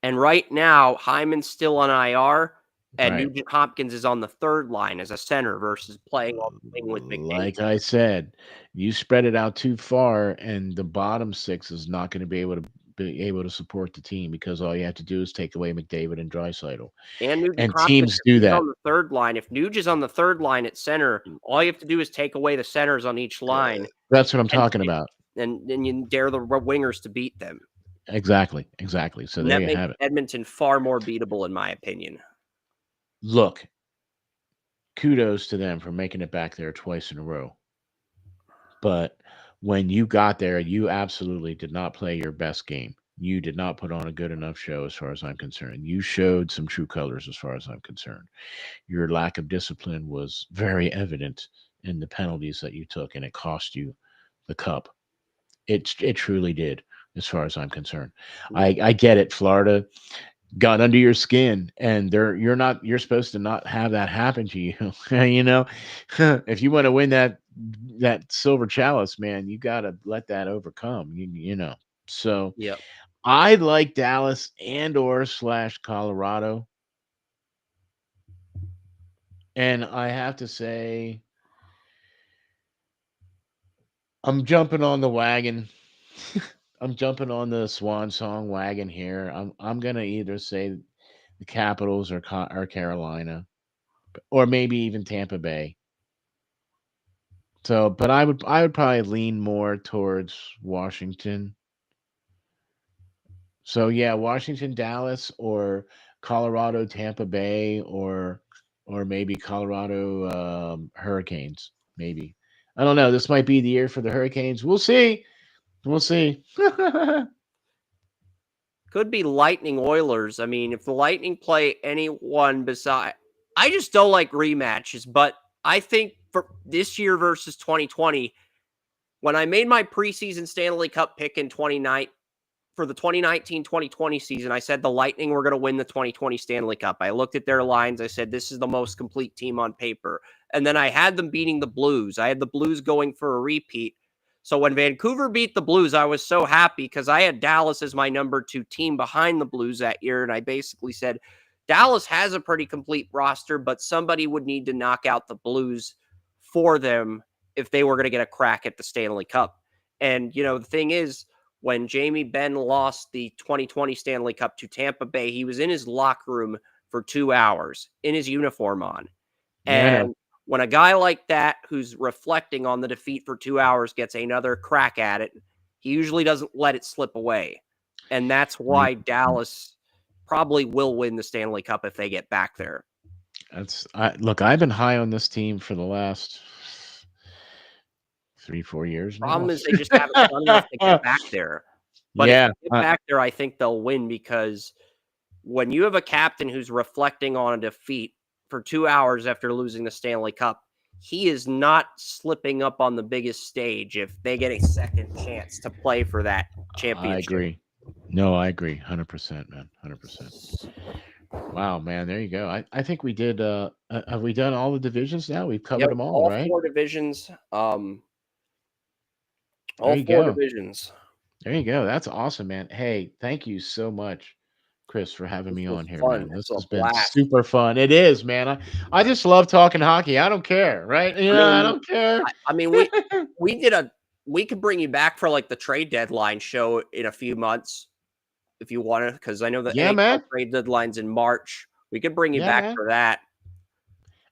And right now, Hyman's still on IR, and Right. Nugent Hopkins is on the third line as a center versus playing on the wing with McDavid. Like I said, you spread it out too far, and the bottom six is not going to be able to support the team because all you have to do is take away McDavid and Draisaitl, And Nugent and Hopkins, teams if do he's that. on the third line, if Nuge is on the third line at center, all you have to do is take away the centers on each line, That's what I'm and talking about. and you dare the wingers to beat them. Exactly, exactly. So And there that you makes have it. Edmonton far more beatable, in my opinion. Look, kudos to them for making it back there twice in a row. But when you got there, you absolutely did not play your best game. You did not put on a good enough show, as far as I'm concerned. You showed some true colors, as far as I'm concerned. Your lack of discipline was very evident in the penalties that you took, and it cost you the cup. It truly did, as far as I'm concerned. I get it. Florida got under your skin, and you're supposed to not have that happen to you. You know, if you want to win that silver chalice, man, you got to let that overcome. You know. So Yep. I like Dallas and or slash Colorado. And I have to say, I'm jumping on the wagon. I'm jumping on the swan song wagon here. I'm gonna either say the Capitals or Carolina, or maybe even Tampa Bay. So, but I would probably lean more towards Washington. So yeah, Washington, Dallas, or Colorado, Tampa Bay, or maybe Colorado Hurricanes. Maybe I don't know. This might be the year for the Hurricanes. We'll see. We'll see. Could be Lightning Oilers. I mean, if the Lightning play anyone beside, I just don't like rematches, but I think for this year versus 2020, when I made my preseason Stanley Cup pick in 29 for the 2019-2020 season, I said the Lightning were going to win the 2020 Stanley Cup. I looked at their lines. I said, this is the most complete team on paper. And then I had them beating the Blues. I had the Blues going for a repeat. So when Vancouver beat the Blues, I was so happy because I had Dallas as my number 2 team behind the Blues that year. And I basically said, Dallas has a pretty complete roster, but somebody would need to knock out the Blues for them if they were going to get a crack at the Stanley Cup. And, the thing is, when Jamie Benn lost the 2020 Stanley Cup to Tampa Bay, he was in his locker room for 2 hours in his uniform on. Yeah, I know. And when a guy like that, who's reflecting on the defeat for 2 hours, gets another crack at it, he usually doesn't let it slip away. And that's why Dallas probably will win the Stanley Cup if they get back there. Look, I've been high on this team for the last 3-4 years now. Problem is they just haven't done enough to get back there. But if Yeah, they get back there, I think they'll win, because when you have a captain who's reflecting on a defeat for 2 hours after losing the Stanley Cup, he is not slipping up on the biggest stage if they get a second chance to play for that championship. I agree. No, I agree. 100%, man. 100%. Wow, man. There you go. I think we did. Have we done all the divisions now? We've covered them all, right? 4 divisions. All There you 4 go. divisions. There you go. That's awesome, man. Hey, thank you so much, Chris, for having me was on here, fun. man. This It's a has been blast. super fun. It is, man. I just love talking hockey. I don't care, right? I don't care. I mean, we could bring you back for like the trade deadline show in a few months if you want to, because I know the Yeah, NHL man. trade deadline's in March. We could bring you Yeah, back man. for that.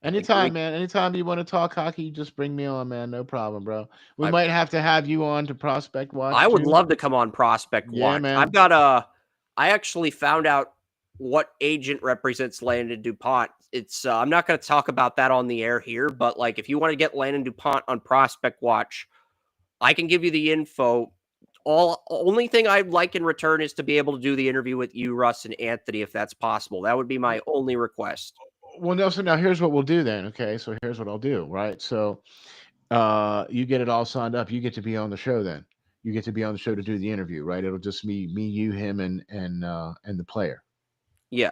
Anytime, man. Anytime you want to talk hockey, just bring me on, man. No problem, bro. We I- might have to have you on to Prospect Watch. I would too. love to come on Prospect Yeah, Watch. man. I actually found out what agent represents Landon DuPont. It's I'm not going to talk about that on the air here, but like if you want to get Landon DuPont on Prospect Watch, I can give you the info. Only thing I'd like in return is to be able to do the interview with you, Russ, and Anthony, if that's possible. That would be my only request. Well, Nelson, now here's what we'll do then. Okay, so here's what I'll do, right? So you get it all signed up. You get to be on the show then. You get to be on the show to do the interview, right? It'll just be me, you, him, and the player. Yeah.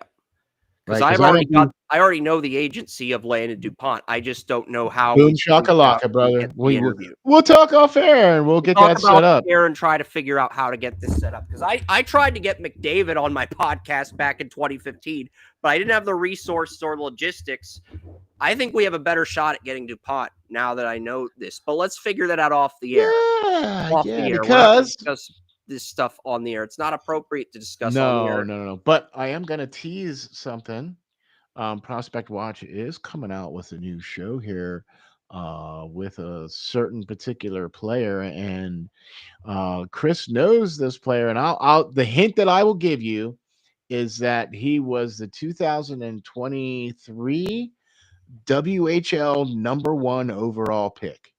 Right? Because Because I already know the agency of Landon DuPont. I just don't know how boom we shakalaka, brother. get the interview. We'll talk off air and we'll get Talk that about set up. here and try to figure out how to get this set up. Because I tried to get McDavid on my podcast back in 2015, but I didn't have the resources or logistics. I think we have a better shot at getting DuPont now that I know this. But let's figure that out off the air. Yeah, The air. because we're not going to discuss this stuff on the air. It's not appropriate to discuss on the air. No. But I am going to tease something. Prospect Watch is coming out with a new show here with a certain particular player, and Chris knows this player. And I'll the hint that I will give you is that he was the 2023 WHL #1 overall pick.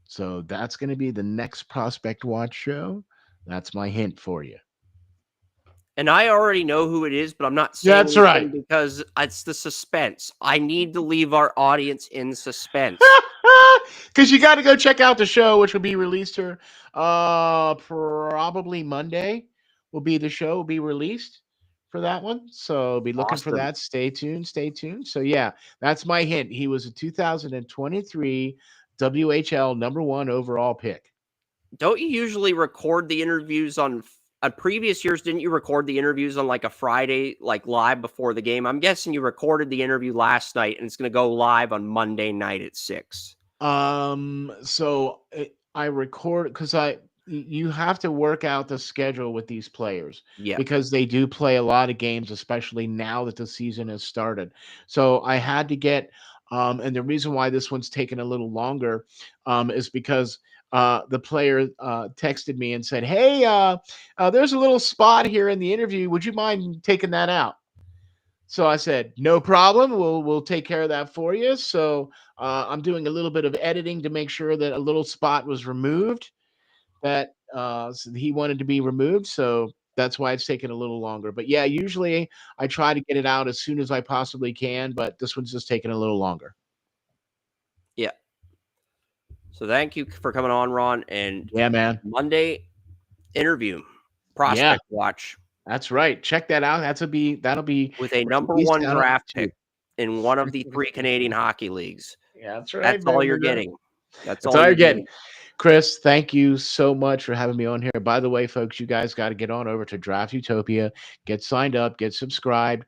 So that's going to be the next Prospect Watch show. That's my hint for you. And I already know who it is, but I'm not saying That's right. because it's the suspense. I need to leave our audience in suspense. Because you got to go check out the show, which will be released here probably Monday. Will be the show will be released for that one. So be looking for Awesome. that. Stay tuned. Stay tuned. So yeah, that's my hint. He was a 2023 WHL #1 overall pick. Don't you usually record the interviews on previous years? Didn't you record the interviews on like a Friday, like live before the game? I'm guessing you recorded the interview last night and it's going to go live on Monday night at 6. So I record because you have to work out the schedule with these players. Yeah. Because they do play a lot of games, especially now that the season has started. So I had to get and the reason why this one's taken a little longer is because the player texted me and said, "Hey, there's a little spot here in the interview. Would you mind taking that out?" So I said, "No problem. We'll take care of that for you." So I'm doing a little bit of editing to make sure that a little spot was removed that so he wanted to be removed. So that's why it's taken a little longer. But yeah, usually I try to get it out as soon as I possibly can, but this one's just taking a little longer. Yeah. So thank you for coming on, Ron. And yeah, man. Monday interview, Prospect Watch. That's right. Check that out. That'll be with a #1 draft pick in one of the 3 Canadian hockey leagues. Yeah, that's right. That's all you're getting. That's all you're getting. Chris, thank you so much for having me on here. By the way, folks, you guys got to get on over to Draft Utopia, get signed up, get subscribed.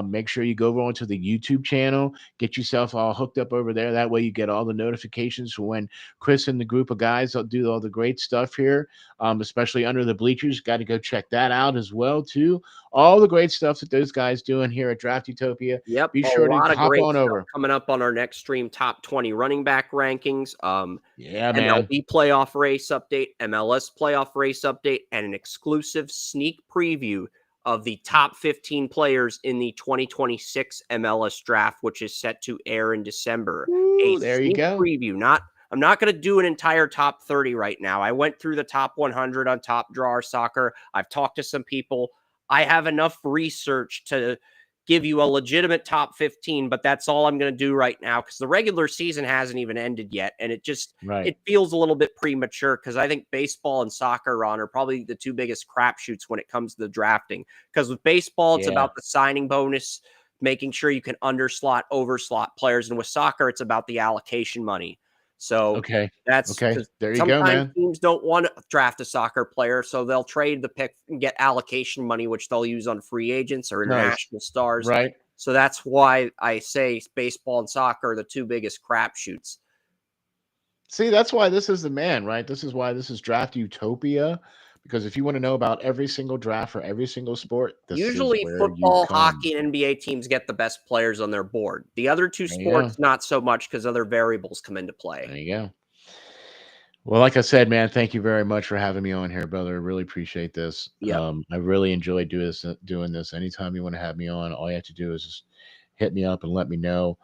Make sure you go over onto the YouTube channel, get yourself all hooked up over there. That way, you get all the notifications for when Chris and the group of guys do all the great stuff here, especially under the bleachers. Got to go check that out as well too. All the great stuff that those guys doing here at Draft Utopia. Yep, Be a sure to lot of hop great on stuff over. coming up on our next stream. Top 20 running back rankings. Yeah, man. MLB playoff race update, MLS playoff race update, and an exclusive sneak preview of the top 15 players in the 2026 MLS draft, which is set to air in December. Ooh, A there you sneak go. preview. I'm not going to do an entire top 30 right now. I went through the top 100 on Top Drawer Soccer. I've talked to some people. I have enough research to give you a legitimate top 15, but that's all I'm going to do right now because the regular season hasn't even ended yet. And it feels a little bit premature because I think baseball and soccer, Ron, are probably the two biggest crapshoots when it comes to the drafting. Because with baseball, it's about the signing bonus, making sure you can underslot, overslot players. And with soccer, it's about the allocation money. So that's because there you go, sometimes man. teams don't want to draft a soccer player, so they'll trade the pick and get allocation money, which they'll use on free agents or international stars. Right. So that's why I say baseball and soccer are the two biggest crapshoots. See, that's why this is the man, right? This is why this is Draft Utopia. Because if you want to know about every single draft for every single sport, Usually football, hockey, and NBA teams get the best players on their board. The other two sports, not so much because other variables come into play. There you go. Well, like I said, man, thank you very much for having me on here, brother. I really appreciate this. Yep. I really enjoy doing this. Anytime you want to have me on, all you have to do is just hit me up and let me know.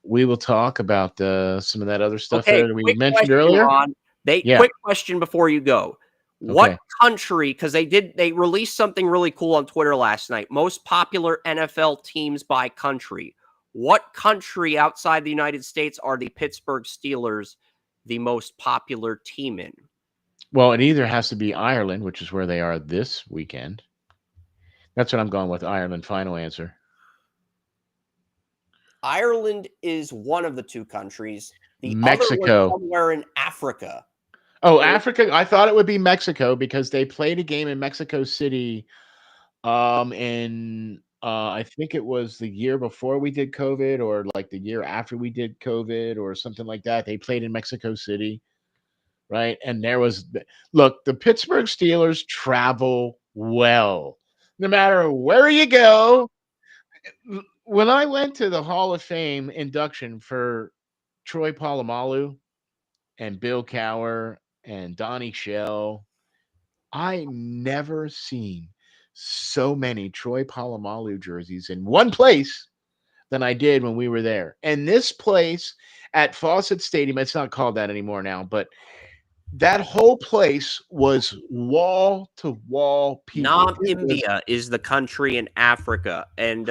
We will talk about some of that other stuff that we mentioned earlier. Ron. Quick question before you go. What country, because they released something really cool on Twitter last night, most popular NFL teams by country. What country outside the United States are the Pittsburgh Steelers the most popular team in? Well, it either has to be Ireland, which is where they are this weekend. That's what I'm going with, Ireland. Final answer. Ireland is one of the two countries. The Mexico. other was somewhere in Africa. Oh, Africa. I thought it would be Mexico because they played a game in Mexico City I think it was the year before we did COVID or like the year after we did COVID or something like that. They played in Mexico City, right? And look, the Pittsburgh Steelers travel well. No matter where you go. When I went to the Hall of Fame induction for Troy Polamalu and Bill Cowher and Donnie Shell, I never seen so many Troy Polamalu jerseys in one place than I did when we were there. And this place at Fawcett Stadium, it's not called that anymore now, but that whole place was wall to wall people. Namibia is the country in Africa. And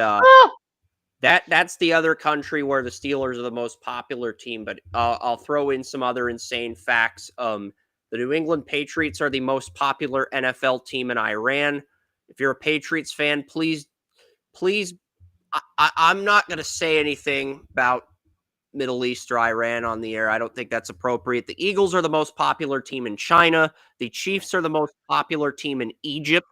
that's the other country where the Steelers are the most popular team. But I'll throw in some other insane facts. The New England Patriots are the most popular NFL team in Iran. If you're a Patriots fan, please, I'm not going to say anything about Middle East or Iran on the air. I don't think that's appropriate. The Eagles are the most popular team in China. The Chiefs are the most popular team in Egypt.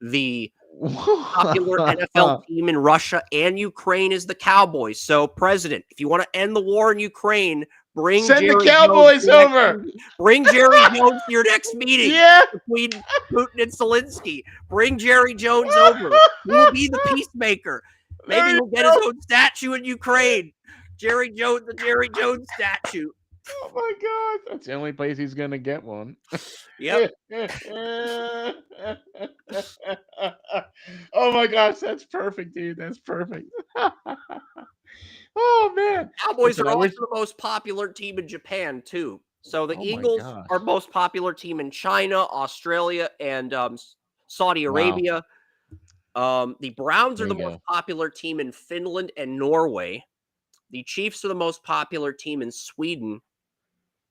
The popular NFL team in Russia and Ukraine is the Cowboys. So, President, if you want to end the war in Ukraine, send the Cowboys over. Bring Jerry Jones to your next meeting between Putin and Zelensky. Bring Jerry Jones over. He will be the peacemaker. Maybe he'll get his own statue in Ukraine. Jerry Jones, the Jerry Jones statue. Oh my God, that's the only place he's gonna get one. Yep. Oh my gosh, that's perfect, dude. That's perfect. Oh man, Cowboys are also the most popular team in Japan too. So the Eagles are most popular team in China, Australia, and Saudi Arabia. The Browns are the most popular team in Finland and Norway. The Chiefs are the most popular team in Sweden.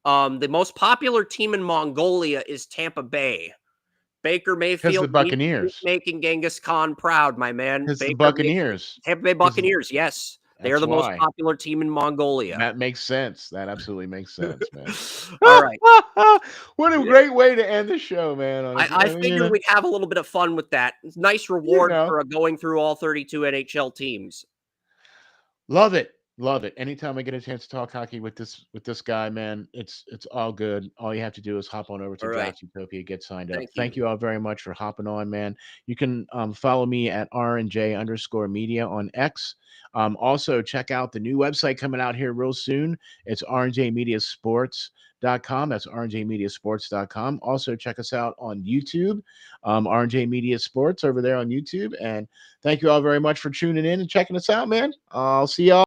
The most popular team in Mongolia is Tampa Bay. Baker Mayfield, the Buccaneers, making Genghis Khan proud, my man. It's the Buccaneers, Tampa Bay Buccaneers, yes. They are That's the most why. popular team in Mongolia. That makes sense. That absolutely makes sense, man. All right. What a Yeah. great way to end the show, man. I figured we'd have a little bit of fun with that. It's nice You reward know, for going through all 32 NHL teams. love it. Love it. Anytime I get a chance to talk hockey with this guy, man, it's all good. All you have to do is hop on over to All right. Draft Utopia, get signed up. Thank Thank you. you all very much for hopping on, man. You can follow me at RNJ_media on X. Also check out the new website coming out here real soon. It's rnjmediasports.com. That's rnjmediasports.com. Also check us out on YouTube, RNJ Media Sports over there on YouTube. And thank you all very much for tuning in and checking us out, man. I'll see y'all